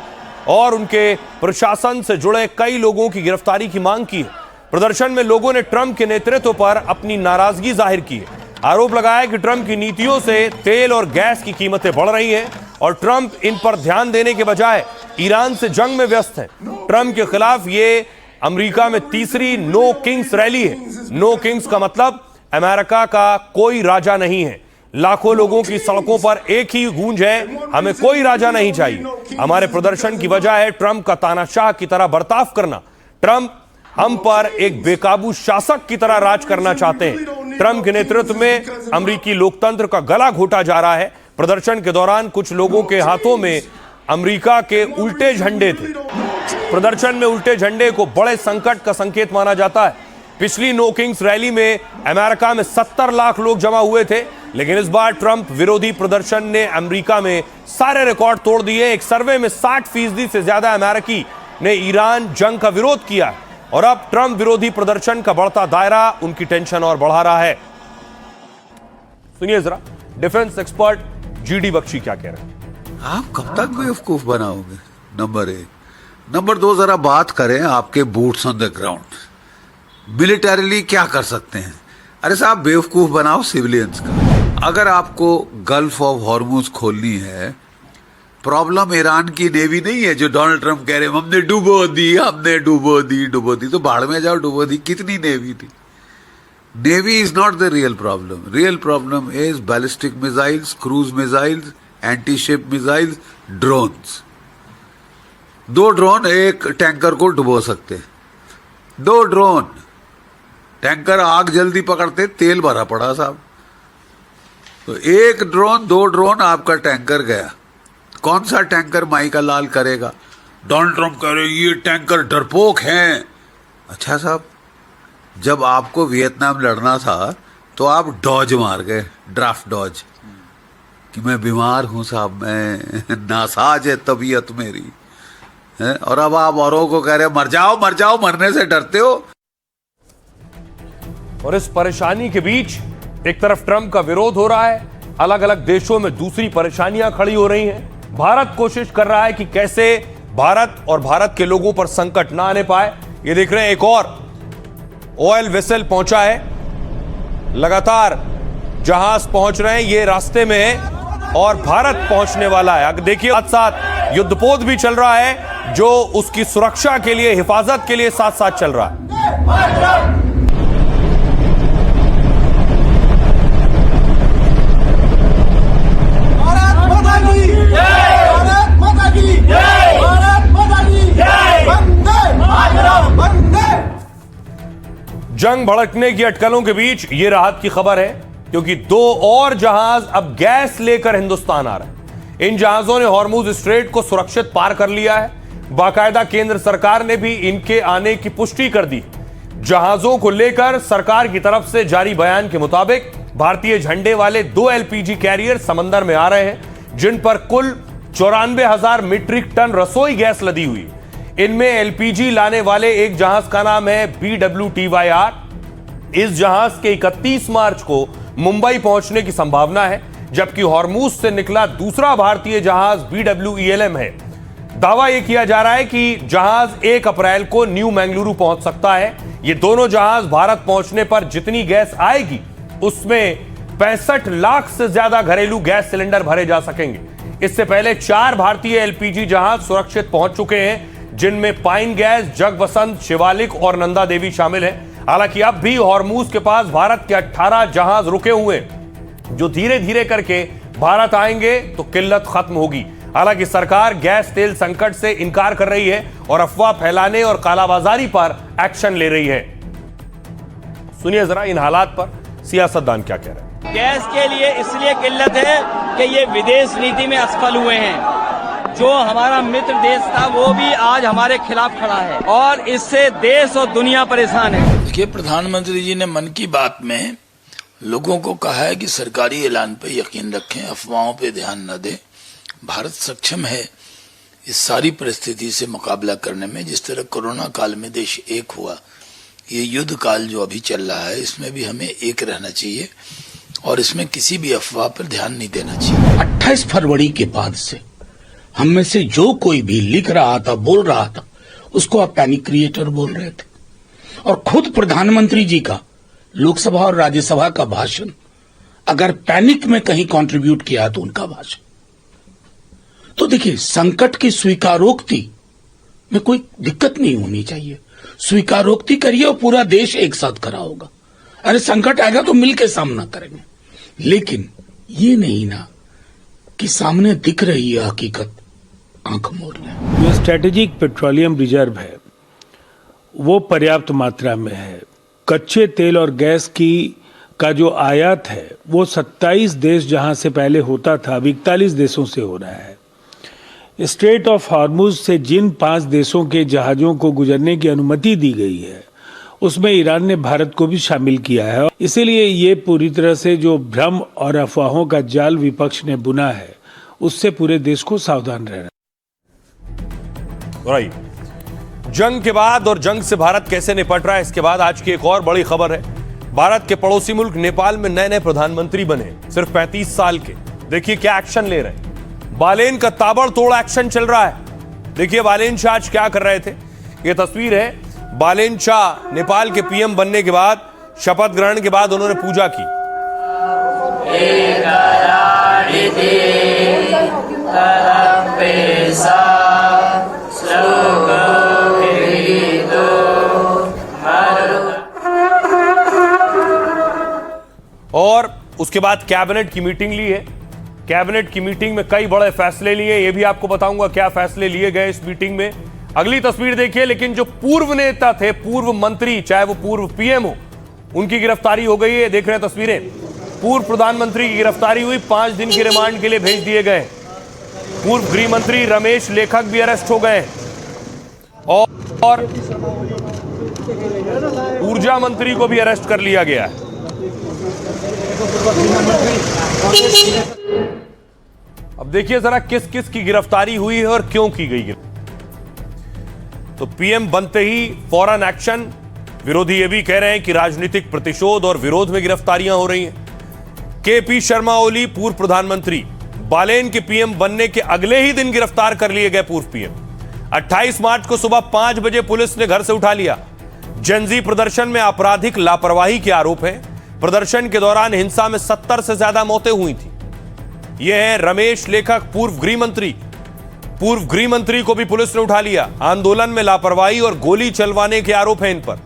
A: और उनके प्रशासन से जुड़े कई लोगों की गिरफ्तारी की मांग की है। प्रदर्शन में लोगों ने ट्रंप के नेतृत्व पर अपनी नाराजगी जाहिर की है। आरोप लगाया कि ट्रंप की नीतियों से तेल और गैस की कीमतें बढ़ रही हैं और ट्रंप इन पर ध्यान देने के बजाय ईरान से जंग में व्यस्त है। ट्रंप के खिलाफ ये अमेरिका में तीसरी नो किंग्स रैली है। नो किंग्स का मतलब अमेरिका का कोई राजा नहीं है। लाखों लोगों की सड़कों पर एक ही गूंज है, हमें कोई राजा नहीं चाहिए। हमारे प्रदर्शन की वजह है ट्रंप का तानाशाह की तरह बर्ताव करना। ट्रंप हम पर एक बेकाबू शासक की तरह राज करना चाहते हैं। ट्रंप के नेतृत्व में अमेरिकी लोकतंत्र का गला घोटा जा रहा है। प्रदर्शन के दौरान कुछ लोगों के हाथों में अमेरिका के उल्टे झंडे थे। प्रदर्शन में उल्टे झंडे को बड़े संकट का संकेत माना जाता है। पिछली नो किंग्स रैली में अमेरिका में 70 लाख लोग जमा हुए थे, लेकिन इस बार ट्रंप विरोधी प्रदर्शन ने अमेरिका में सारे रिकॉर्ड तोड़ दिए। एक सर्वे में 60% से ज्यादा अमेरिकी ने ईरान जंग का विरोध किया और अब ट्रंप विरोधी प्रदर्शन का बढ़ता दायरा उनकी टेंशन और बढ़ा रहा है। सुनिए जरा डिफेंस एक्सपर्ट जीडी बख्शी क्या कह रहे हैं।
K: आप कब तक बेवकूफ बनाओगे? नंबर 1। नंबर 2, जरा बात करें आपके boots on the ground. Militarily क्या कर सकते हैं? अरे साहब, बेवकूफ बनाओ सिविलियंस का। अगर आपको गल्फ ऑफ हॉर्मुज खोलनी है, प्रॉब्लम ईरान की नेवी नहीं है जो डोनाल्ड ट्रंप कह रहे हैं हमने डुबो दी। तो बाढ़ में जाओ, डुबो दी। कितनी नेवी थी? Navy is not the real problem. Real problem is ballistic missiles, cruise missiles, anti ship missiles, drones. 2 drone एक टैंकर को डुबो सकते। 2 ड्रोन, टैंकर आग जल्दी पकड़ते, तेल भरा पड़ा साहब। तो 1 ड्रोन 2 ड्रोन आपका टैंकर गया। कौन सा टैंकर माई का लाल करेगा? डोनाल्ड ट्रंप कह रहे ये टैंकर डरपोक हैं। अच्छा साहब, जब आपको वियतनाम लड़ना था तो आप डॉज मार गए, ड्राफ्ट डॉज, कि मैं बीमार हूं साहब, मैं नासाज है तबीयत मेरी है? और अब आप औरों को कह रहे मर जाओ, मरने से डरते हो।
A: और इस परेशानी के बीच एक तरफ ट्रंप का विरोध हो रहा है, अलग अलग देशों में दूसरी परेशानियां खड़ी हो रही हैं। भारत कोशिश कर रहा है कि कैसे भारत और भारत के लोगों पर संकट ना आने पाए। ये देख रहे हैं एक और ऑयल वेसल पहुंचा है, लगातार जहाज पहुंच रहे हैं, ये रास्ते में है और भारत पहुंचने वाला है। अब देखिए साथ साथ युद्धपोत भी चल रहा है जो उसकी सुरक्षा के लिए, हिफाजत के लिए साथ साथ चल रहा है। जंग भड़कने की अटकलों के बीच यह राहत की खबर है क्योंकि 2 और जहाज अब गैस लेकर हिंदुस्तान आ रहे हैं। इन जहाजों ने हॉर्मुज स्ट्रेट को सुरक्षित पार कर लिया है। बाकायदा केंद्र सरकार ने भी इनके आने की पुष्टि कर दी। जहाजों को लेकर सरकार की तरफ से जारी बयान के मुताबिक भारतीय झंडे वाले 2 LPG कैरियर समंदर में आ रहे हैं, जिन पर कुल 94,000 मीट्रिक टन रसोई गैस लदी हुई। इनमें LPG लाने वाले एक जहाज का नाम है BWTYR। इस जहाज के 31 मार्च को मुंबई पहुंचने की संभावना है, जबकि हॉर्मुज से निकला दूसरा भारतीय जहाज BWELM है। दावा यह किया जा रहा है कि जहाज 1 अप्रैल को न्यू मंगलुरु पहुंच सकता है। ये दोनों जहाज भारत पहुंचने पर जितनी गैस आएगी उसमें 65 लाख से ज्यादा घरेलू गैस सिलेंडर भरे जा सकेंगे। इससे पहले 4 भारतीय LPG जहाज सुरक्षित पहुंच चुके हैं, जिनमें पाइन गैस, जगबसंत, शिवालिक और नंदा देवी शामिल हैं। हालांकि अब भी हॉर्मुज के पास भारत के 18 जहाज रुके हुए, जो धीरे धीरे करके भारत आएंगे तो किल्लत खत्म होगी। हालांकि सरकार गैस तेल संकट से इनकार कर रही है और अफवाह फैलाने और कालाबाजारी पर एक्शन ले रही है। सुनिए जरा इन हालात पर सियासतदान क्या कह रहे हैं।
L: गैस के लिए इसलिए किल्लत है कि ये विदेश नीति में असफल हुए हैं। जो हमारा मित्र देश था वो भी आज हमारे खिलाफ खड़ा है और इससे देश और दुनिया परेशान है।
M: देखिए, प्रधानमंत्री जी ने मन की बात में लोगों को कहा है कि सरकारी ऐलान पे यकीन रखें, अफवाहों पे ध्यान न दें। भारत सक्षम है इस सारी परिस्थिति से मुकाबला करने में। जिस तरह कोरोना काल में देश एक हुआ, ये युद्ध काल जो अभी चल रहा है इसमें भी हमें एक रहना चाहिए और इसमें किसी भी अफवाह पर ध्यान नहीं देना चाहिए।
N: 28 फरवरी के बाद से हम में से जो कोई भी लिख रहा था, बोल रहा था, उसको आप पैनिक क्रिएटर बोल रहे थे। और खुद प्रधानमंत्री जी का लोकसभा और राज्यसभा का भाषण अगर पैनिक में कहीं कंट्रीब्यूट किया तो उनका भाषण। तो देखिए, संकट की स्वीकारोक्ति में कोई दिक्कत नहीं होनी चाहिए। स्वीकारोक्ति करिए और पूरा देश एक साथ खड़ा होगा। अरे संकट आएगा तो मिलकर सामना करेंगे, लेकिन ये नहीं ना कि सामने दिख रही है हकीकत आंख मोड़ लें।
O: जो स्ट्रेटेजिक पेट्रोलियम रिजर्व है वो पर्याप्त मात्रा में है। कच्चे तेल और गैस का जो आयात है वो 27 देश जहां से पहले होता था अब 41 देशों से हो रहा है। स्ट्रेट ऑफ हॉर्मुज से जिन 5 देशों के जहाजों को गुजरने की अनुमति दी गई है उसमें ईरान ने भारत को भी शामिल किया है। इसीलिए ये पूरी तरह से जो भ्रम और अफवाहों का जाल विपक्ष ने बुना है उससे पूरे देश को सावधान रहना।
A: जंग के बाद और जंग से भारत कैसे निपट रहा है, इसके बाद आज की एक और बड़ी खबर है। भारत के पड़ोसी मुल्क नेपाल में नए नए प्रधानमंत्री बने, सिर्फ 35 साल के। देखिए क्या एक्शन ले रहे हैं। बालेन का ताबड़तोड़ एक्शन चल रहा है। देखिए बालेन शाह आज क्या कर रहे थे। यह तस्वीर है बालेन शाह नेपाल के पीएम बनने के बाद, शपथ ग्रहण के बाद उन्होंने पूजा की। और उसके बाद कैबिनेट की मीटिंग ली है। कैबिनेट की मीटिंग में कई बड़े फैसले लिए, ये भी आपको बताऊंगा क्या फैसले लिए गए इस मीटिंग में। अगली तस्वीर देखिए। लेकिन जो पूर्व नेता थे, पूर्व मंत्री, चाहे वो पूर्व पीएम हो, उनकी गिरफ्तारी हो गई है। देख रहे हैं तस्वीरें। पूर्व प्रधानमंत्री की गिरफ्तारी हुई, 5 दिन की रिमांड के लिए भेज दिए गए। पूर्व गृह मंत्री रमेश लेखक भी अरेस्ट हो गए और ऊर्जा मंत्री को भी अरेस्ट कर लिया गया है। अब देखिए जरा किस किस की गिरफ्तारी हुई है और क्यों की गई। तो पीएम बनते ही फौरन एक्शन। विरोधी ये भी कह रहे हैं कि राजनीतिक प्रतिशोध और विरोध में गिरफ्तारियां हो रही हैं। केपी शर्मा ओली पूर्व प्रधानमंत्री, बालेन के पीएम बनने के अगले ही दिन गिरफ्तार कर लिए गए पूर्व पीएम। 28 मार्च को सुबह 5 बजे पुलिस ने घर से उठा लिया। जेनजी प्रदर्शन में आपराधिक लापरवाही के आरोप है। प्रदर्शन के दौरान हिंसा में 70 से ज्यादा मौतें हुई थी। यह है रमेश लेखक, पूर्व गृह मंत्री। पूर्व गृह मंत्री को भी पुलिस ने उठा लिया। आंदोलन में लापरवाही और गोली चलवाने के आरोप हैं इन पर।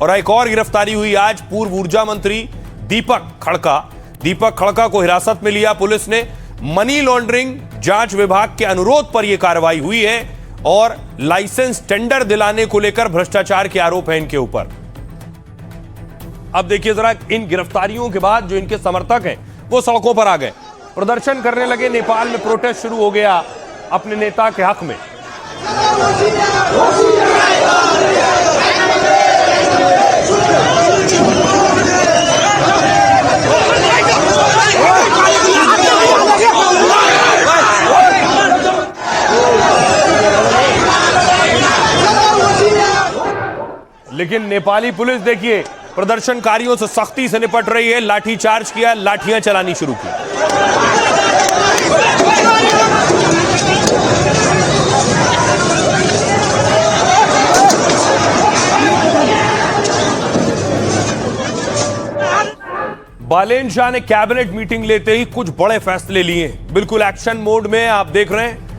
A: और एक और गिरफ्तारी हुई आज, पूर्व ऊर्जा मंत्री दीपक खड़का। दीपक खड़का को हिरासत में लिया पुलिस ने। मनी लॉन्ड्रिंग जांच विभाग के अनुरोध पर यह कार्रवाई हुई है और लाइसेंस टेंडर दिलाने को लेकर भ्रष्टाचार के आरोप हैं इनके ऊपर। अब देखिए जरा, इन गिरफ्तारियों के बाद जो इनके समर्थक हैं वो सड़कों पर आ गए, प्रदर्शन करने लगे। नेपाल में प्रोटेस्ट शुरू हो गया अपने नेता के हक में। लेकिन नेपाली पुलिस देखिए प्रदर्शनकारियों से सख्ती से निपट रही है। लाठीचार्ज किया, लाठियां चलानी शुरू की। बालेन शाह ने कैबिनेट मीटिंग लेते ही कुछ बड़े फैसले लिए। बिल्कुल एक्शन मोड में आप देख रहे हैं।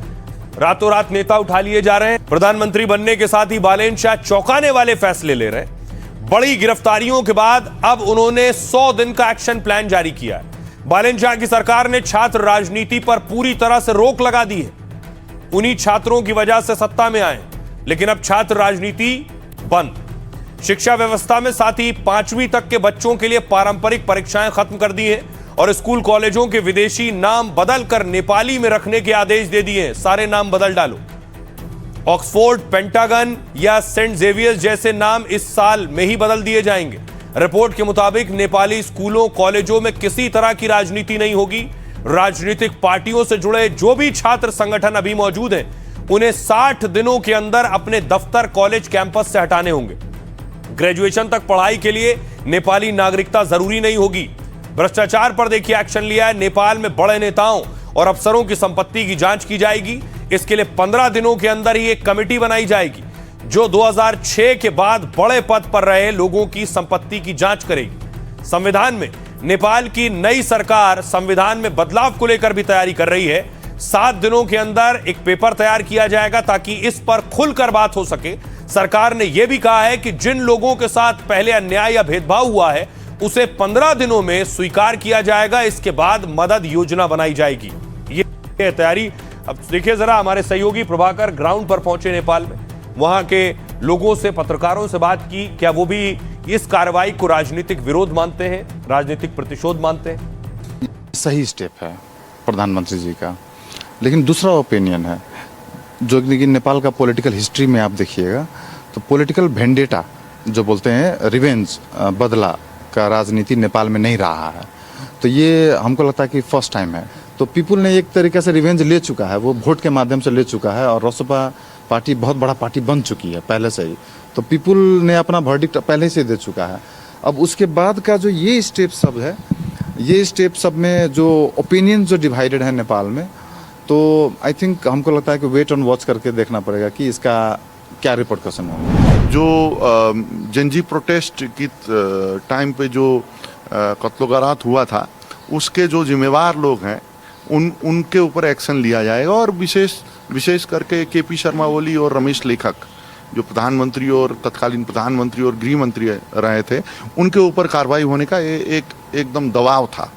A: रातों रात नेता उठा लिए जा रहे हैं। प्रधानमंत्री बनने के साथ ही बालेन शाह चौंकाने वाले फैसले ले रहे हैं। बड़ी गिरफ्तारियों के बाद अब उन्होंने 100 दिन का एक्शन प्लान जारी किया है। बालेनशाह की सरकार ने छात्र राजनीति पर पूरी तरह से रोक लगा दी है। उन्हीं छात्रों की वजह से सत्ता में आए, लेकिन अब छात्र राजनीति बंद। शिक्षा व्यवस्था में साथ ही 5वीं तक के बच्चों के लिए पारंपरिक परीक्षाएं खत्म कर दी हैं और स्कूल कॉलेजों के विदेशी नाम बदलकर नेपाली में रखने के आदेश दे दिए हैं। सारे नाम बदल डालो। ऑक्सफोर्ड, पेंटागन या सेंट जेवियर्स जैसे नाम इस साल में ही बदल दिए जाएंगे। रिपोर्ट के मुताबिक नेपाली स्कूलों कॉलेजों में किसी तरह की राजनीति नहीं होगी। राजनीतिक पार्टियों से जुड़े जो भी छात्र संगठन अभी मौजूद हैं, उन्हें 60 दिनों के अंदर अपने दफ्तर कॉलेज कैंपस से हटाने होंगे। ग्रेजुएशन तक पढ़ाई के लिए नेपाली नागरिकता जरूरी नहीं होगी। भ्रष्टाचार पर देखिए एक्शन लिया है। नेपाल में बड़े नेताओं और अफसरों की संपत्ति की जांच की जाएगी। इसके लिए 15 दिनों के अंदर ही एक कमेटी बनाई जाएगी जो 2006 के बाद बड़े पद पर रहे लोगों की संपत्ति की जांच करेगी। संविधान में नेपाल की नई सरकार संविधान में बदलाव को लेकर भी तैयारी कर रही है। 7 दिनों के अंदर एक पेपर तैयार किया जाएगा ताकि इस पर खुलकर बात हो सके। सरकार ने यह भी कहा है कि जिन लोगों के साथ पहले अन्याय या भेदभाव हुआ है उसे 15 दिनों में स्वीकार किया जाएगा। इसके बाद मदद योजना बनाई जाएगी। ये तैयारी। अब देखिए जरा, हमारे सहयोगी प्रभाकर ग्राउंड पर पहुंचे नेपाल में, वहां के लोगों से, पत्रकारों से बात की। क्या वो भी इस कार्रवाई को राजनीतिक विरोध मानते हैं, राजनीतिक प्रतिशोध मानते हैं?
P: सही स्टेप है प्रधानमंत्री जी का, लेकिन दूसरा ओपिनियन है जो कि नेपाल का पॉलिटिकल हिस्ट्री में आप देखिएगा तो पॉलिटिकल वेंडेटा जो बोलते हैं, रिवेंज, बदला का राजनीति नेपाल में नहीं रहा है। तो ये हमको लगता है कि फर्स्ट टाइम है। तो पीपुल ने एक तरीके से रिवेंज ले चुका है, वो वोट के माध्यम से ले चुका है और रासपा पार्टी बहुत बड़ा पार्टी बन चुकी है पहले से ही। तो पीपुल ने अपना वर्डिक्ट पहले से दे चुका है। अब उसके बाद का जो ये स्टेप सब है, ये स्टेप सब में जो ओपिनियन जो डिवाइडेड है नेपाल में, तो आई थिंक हमको लगता है कि वेट ऑन वॉच करके देखना पड़ेगा कि इसका क्या रिपोर्टेशन होगा।
Q: जो जनजी प्रोटेस्ट की टाइम पे जो कत्लोगारात हुआ था, उसके जो जिम्मेवार लोग हैं उनके ऊपर एक्शन लिया जाएगा और विशेष करके केपी शर्मा ओली और रमेश लेखक जो प्रधानमंत्री और तत्कालीन प्रधानमंत्री और गृह मंत्री रहे थे, उनके ऊपर कार्रवाई होने का एकदम दबाव था।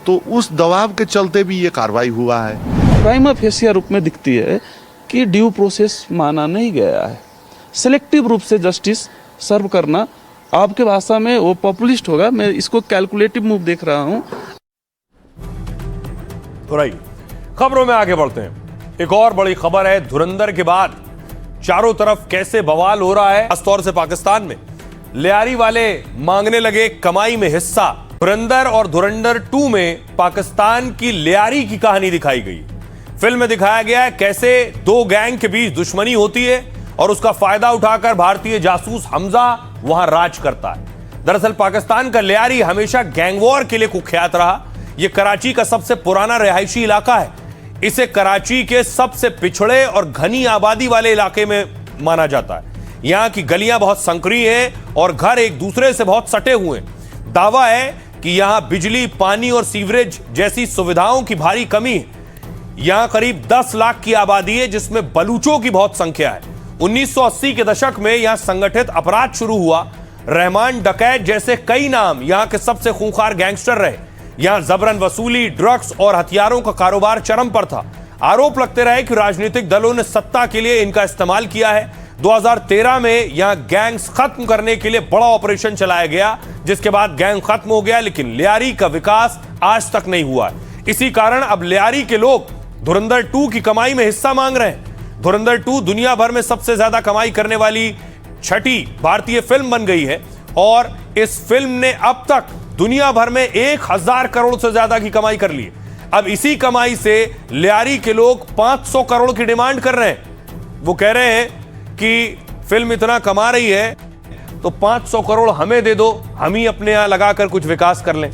Q: तो उस दबाव के चलते भी ये कार्रवाई हुआ है।
R: प्राइमा फेसिया रूप में दिखती है कि ड्यू प्रोसेस माना नहीं गया है। सिलेक्टिव रूप से जस्टिस सर्व करना आपके भाषा में वो पॉपुलिस्ट होगा। मैं इसको कैलकुलेटिव मूव देख रहा हूं।
A: खबरों में आगे बढ़ते हैं। एक और बड़ी खबर है। धुरंधर के बाद चारों तरफ कैसे बवाल हो रहा है, खासतौर से पाकिस्तान में। लियारी वाले मांगने लगे कमाई में हिस्सा। धुरंधर और धुरंधर 2 में पाकिस्तान की लियारी की कहानी दिखाई गई। फिल्म में दिखाया गया है कैसे 2 गैंग के बीच दुश्मनी होती है और उसका फायदा उठाकर भारतीय जासूस हमजा वहां राज करता है। दरअसल पाकिस्तान का लियारी हमेशा गैंगवॉर के लिए कुख्यात रहा। यह कराची का सबसे पुराना रिहायशी इलाका है। इसे कराची के सबसे पिछड़े और घनी आबादी वाले इलाके में माना जाता है। यहां की गलियां बहुत संकरी हैं और घर एक दूसरे से बहुत सटे हुए हैं। दावा है कि यहां बिजली, पानी और सीवरेज जैसी सुविधाओं की भारी कमी है। यहां करीब 10 लाख की आबादी है जिसमें बलूचों की बहुत संख्या है। 1980 के दशक में यहां संगठित अपराध शुरू हुआ। रहमान डकैत जैसे कई नाम यहां के सबसे खूंखार गैंगस्टर रहे। यहां जबरन वसूली, ड्रग्स और हथियारों का कारोबार चरम पर था। आरोप लगते रहे कि राजनीतिक दलों ने सत्ता के लिए इनका इस्तेमाल किया है। 2013 में यहां गैंग्स खत्म करने के लिए बड़ा ऑपरेशन चलाया गया, जिसके बाद गैंग खत्म हो गया, लेकिन लियारी का विकास आज तक नहीं हुआ। इसी कारण अब लियारी के लोग धुरंधर 2 की कमाई में हिस्सा मांग रहे हैं। धुरंधर 2 दुनिया भर में सबसे ज्यादा कमाई करने वाली 6ठी भारतीय फिल्म बन गई है और इस फिल्म ने अब तक दुनिया भर में 1000 करोड़ से ज्यादा की कमाई कर ली है। अब इसी कमाई से लियारी के लोग 500 करोड़ की डिमांड कर रहे हैं। वो कह रहे हैं कि फिल्म इतना कमा रही है तो 500 करोड़ हमें दे दो, हम ही अपने यहां लगाकर कुछ विकास कर लें।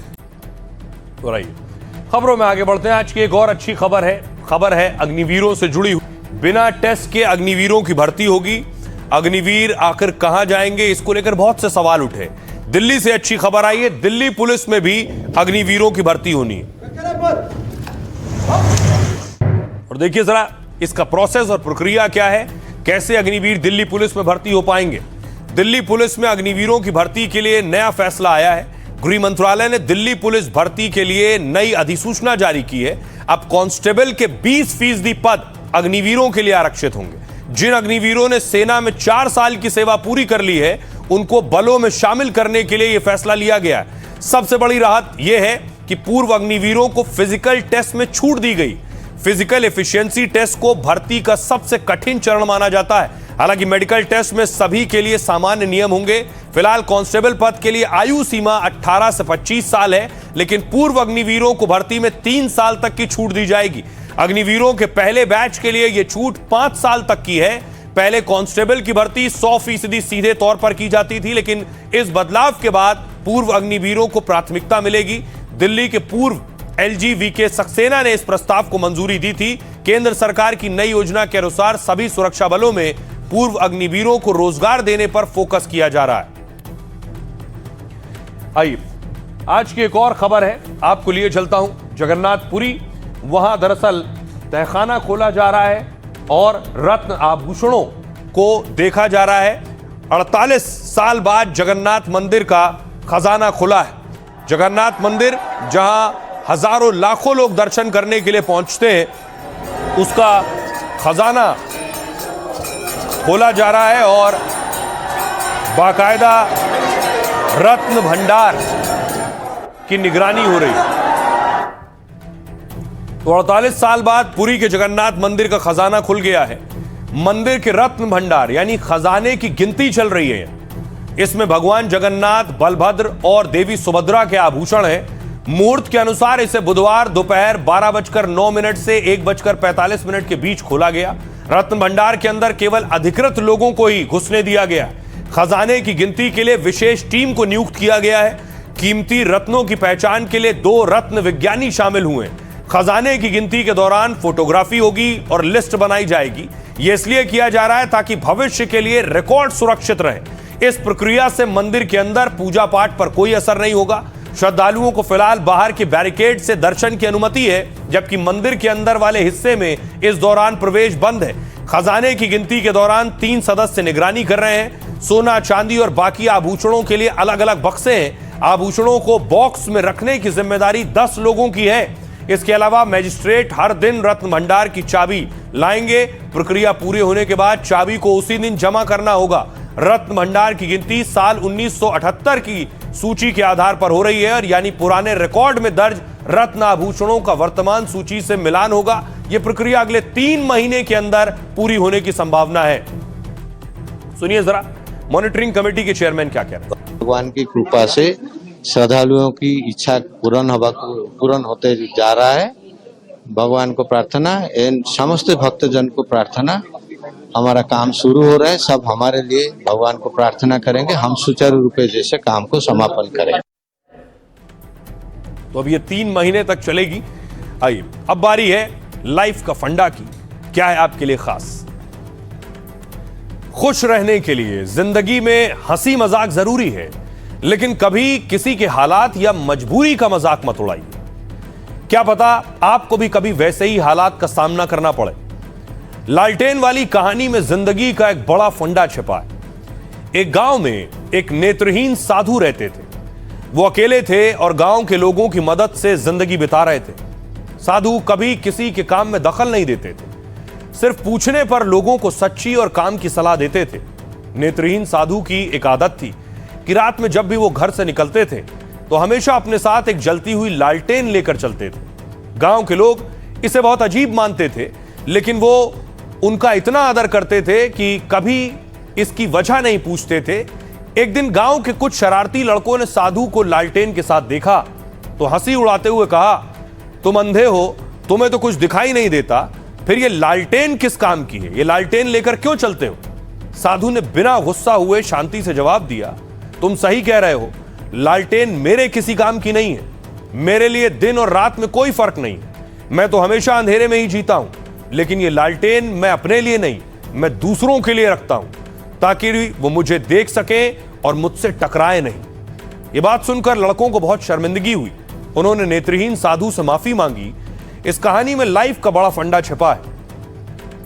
A: तो रहिए खबरों में आगे बढ़ते हैं। आज की एक और अच्छी खबर है अग्निवीरों से जुड़ी हुई। बिना टेस्ट के अग्निवीरों की भर्ती होगी। अग्निवीर आखिर कहां जाएंगे, इसको लेकर बहुत से सवाल उठे। दिल्ली से अच्छी खबर आई है, दिल्ली पुलिस में भी अग्निवीरों की भर्ती होनी है। और देखिए जरा इसका प्रोसेस और प्रक्रिया क्या है, कैसे अग्निवीर दिल्ली पुलिस में भर्ती हो पाएंगे। दिल्ली पुलिस में अग्निवीरों की भर्ती के लिए नया फैसला आया है। गृह मंत्रालय ने दिल्ली पुलिस भर्ती के लिए नई अधिसूचना जारी की है। अब कांस्टेबल के 20% पद अग्निवीरों के लिए आरक्षित होंगे। जिन अग्निवीरों ने सेना में 4 साल की सेवा पूरी कर ली है, उनको बलों में शामिल करने के लिए यह फैसला लिया गया है। सबसे बड़ी राहत यह है कि पूर्व अग्निवीरों को फिजिकल टेस्ट में छूट दी गई। फिजिकल एफिशिएंसी टेस्ट को भर्ती का सबसे कठिन चरण माना जाता है। हालांकि मेडिकल टेस्ट में सभी के लिए सामान्य नियम होंगे। फिलहाल कांस्टेबल पद के लिए आयु सीमा 18 से 25 साल है, लेकिन पूर्व अग्निवीरों को भर्ती में 3 साल तक की छूट दी जाएगी। अग्निवीरों के पहले बैच के लिए यह छूट 5 साल तक की है। पहले कांस्टेबल की भर्ती 100% सीधे तौर पर की जाती थी, लेकिन इस बदलाव के बाद पूर्व अग्निवीरों को प्राथमिकता मिलेगी। दिल्ली के पूर्व एलजी वीके सक्सेना ने इस प्रस्ताव को मंजूरी दी थी। केंद्र सरकार की नई योजना के अनुसार सभी सुरक्षा बलों में पूर्व अग्निवीरों को रोजगार देने पर फोकस किया जा रहा है। आइए आज की एक और खबर है, आपको लिए चलता हूं जगन्नाथपुरी। वहां दरअसल तहखाना खोला जा रहा है और रत्न आभूषणों को देखा जा रहा है। 48 साल बाद जगन्नाथ मंदिर का खजाना खुला है। जगन्नाथ मंदिर जहां हजारों लाखों लोग दर्शन करने के लिए पहुंचते हैं, उसका खजाना खोला जा रहा है और बाकायदा रत्न भंडार की निगरानी हो रही है। तो 48 साल बाद पुरी के जगन्नाथ मंदिर का खजाना खुल गया है। मंदिर के रत्न भंडार यानी खजाने की गिनती चल रही है। इसमें भगवान जगन्नाथ, बलभद्र और देवी सुभद्रा के आभूषण हैं। मुहूर्त के अनुसार इसे बुधवार दोपहर 12:09 से 1:45 के बीच खोला गया। रत्न भंडार के अंदर केवल अधिकृत लोगों को ही घुसने दिया गया। खजाने की गिनती के लिए विशेष टीम को नियुक्त किया गया है। कीमती रत्नों की पहचान के लिए 2 रत्न विज्ञानी शामिल हुए। खजाने की गिनती के दौरान फोटोग्राफी होगी और लिस्ट बनाई जाएगी। यह इसलिए किया जा रहा है ताकि भविष्य के लिए रिकॉर्ड सुरक्षित रहे। इस प्रक्रिया से मंदिर के अंदर पूजा पाठ पर कोई असर नहीं होगा। श्रद्धालुओं को फिलहाल बाहर के बैरिकेड से दर्शन की अनुमति है, जबकि मंदिर के अंदर वाले हिस्से में इस दौरान प्रवेश बंद है। खजाने की गिनती के दौरान 3 सदस्य निगरानी कर रहे हैं। सोना, चांदी और बाकी आभूषणों के लिए अलग अलग बक्से हैं। आभूषणों को बॉक्स में रखने की जिम्मेदारी 10 लोगों की है। इसके अलावा मैजिस्ट्रेट हर दिन रत्न भंडार की चाबी लाएंगे। प्रक्रिया पूरी होने के बाद चाबी को उसी दिन जमा करना होगा। रत्न भंडार की गिनती साल 1978 की सूची के आधार पर हो रही है, और यानी पुराने रिकॉर्ड में दर्ज रत्न आभूषणों का वर्तमान सूची से मिलान होगा। यह प्रक्रिया अगले 3 महीने के अंदर पूरी होने की संभावना है। सुनिए जरा मॉनिटरिंग कमेटी के चेयरमैन क्या कह रहे हैं।
S: भगवान की कृपा से श्रद्धालुओं की इच्छा पूर्ण होते जा रहा है। भगवान को प्रार्थना, समस्त भक्तजन को प्रार्थना, हमारा काम शुरू हो रहा है। सब हमारे लिए भगवान को प्रार्थना करेंगे, हम सुचारू रूप से जैसे काम को समापन करें।
A: तो अब ये 3 महीने तक चलेगी। आइए अब बारी है लाइफ का फंडा की। क्या है आपके लिए खास? खुश रहने के लिए जिंदगी में हंसी मजाक जरूरी है, लेकिन कभी किसी के हालात या मजबूरी का मजाक मत उड़ाइए। क्या पता आपको भी कभी वैसे ही हालात का सामना करना पड़े। लालटेन वाली कहानी में जिंदगी का एक बड़ा फंडा छिपा है। एक गांव में एक नेत्रहीन साधु रहते थे। वो अकेले थे और गांव के लोगों की मदद से जिंदगी बिता रहे थे। साधु कभी किसी के काम में दखल नहीं देते थे, सिर्फ पूछने पर लोगों को सच्ची और काम की सलाह देते थे। नेत्रहीन साधु की एक आदत थी कि रात में जब भी वो घर से निकलते थे तो हमेशा अपने साथ एक जलती हुई लालटेन लेकर चलते थे। गांव के लोग इसे बहुत अजीब मानते थे, लेकिन वो उनका इतना आदर करते थे कि कभी इसकी वजह नहीं पूछते थे। एक दिन गांव के कुछ शरारती लड़कों ने साधु को लालटेन के साथ देखा तो हंसी उड़ाते हुए कहा, तुम अंधे हो, तुम्हें तो कुछ दिखाई नहीं देता, फिर ये लालटेन किस काम की है? ये लालटेन लेकर क्यों चलते हो? साधु ने बिना गुस्सा हुए शांति से जवाब दिया, तुम सही कह रहे हो, लालटेन मेरे किसी काम की नहीं है। मेरे लिए दिन और रात में कोई फर्क नहीं है। मैं तो हमेशा अंधेरे में ही जीता हूं, लेकिन ये लालटेन मैं अपने लिए नहीं, मैं दूसरों के लिए रखता हूं, ताकि वो मुझे देख सके और मुझसे टकराए नहीं। ये बात सुनकर लड़कों को बहुत शर्मिंदगी हुई। उन्होंने नेत्रहीन साधु से माफी मांगी। इस कहानी में लाइफ का बड़ा फंडा छिपा है।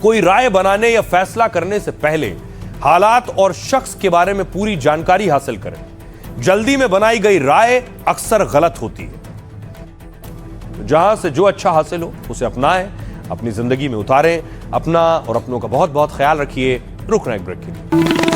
A: कोई राय बनाने या फैसला करने से पहले हालात और शख्स के बारे में पूरी जानकारी हासिल करें। जल्दी में बनाई गई राय अक्सर गलत होती है। जहां से जो अच्छा हासिल हो उसे अपनाएं, अपनी जिंदगी में उतारें। अपना और अपनों का बहुत बहुत ख्याल रखिए। रुकना एक ब्रेक के लिए।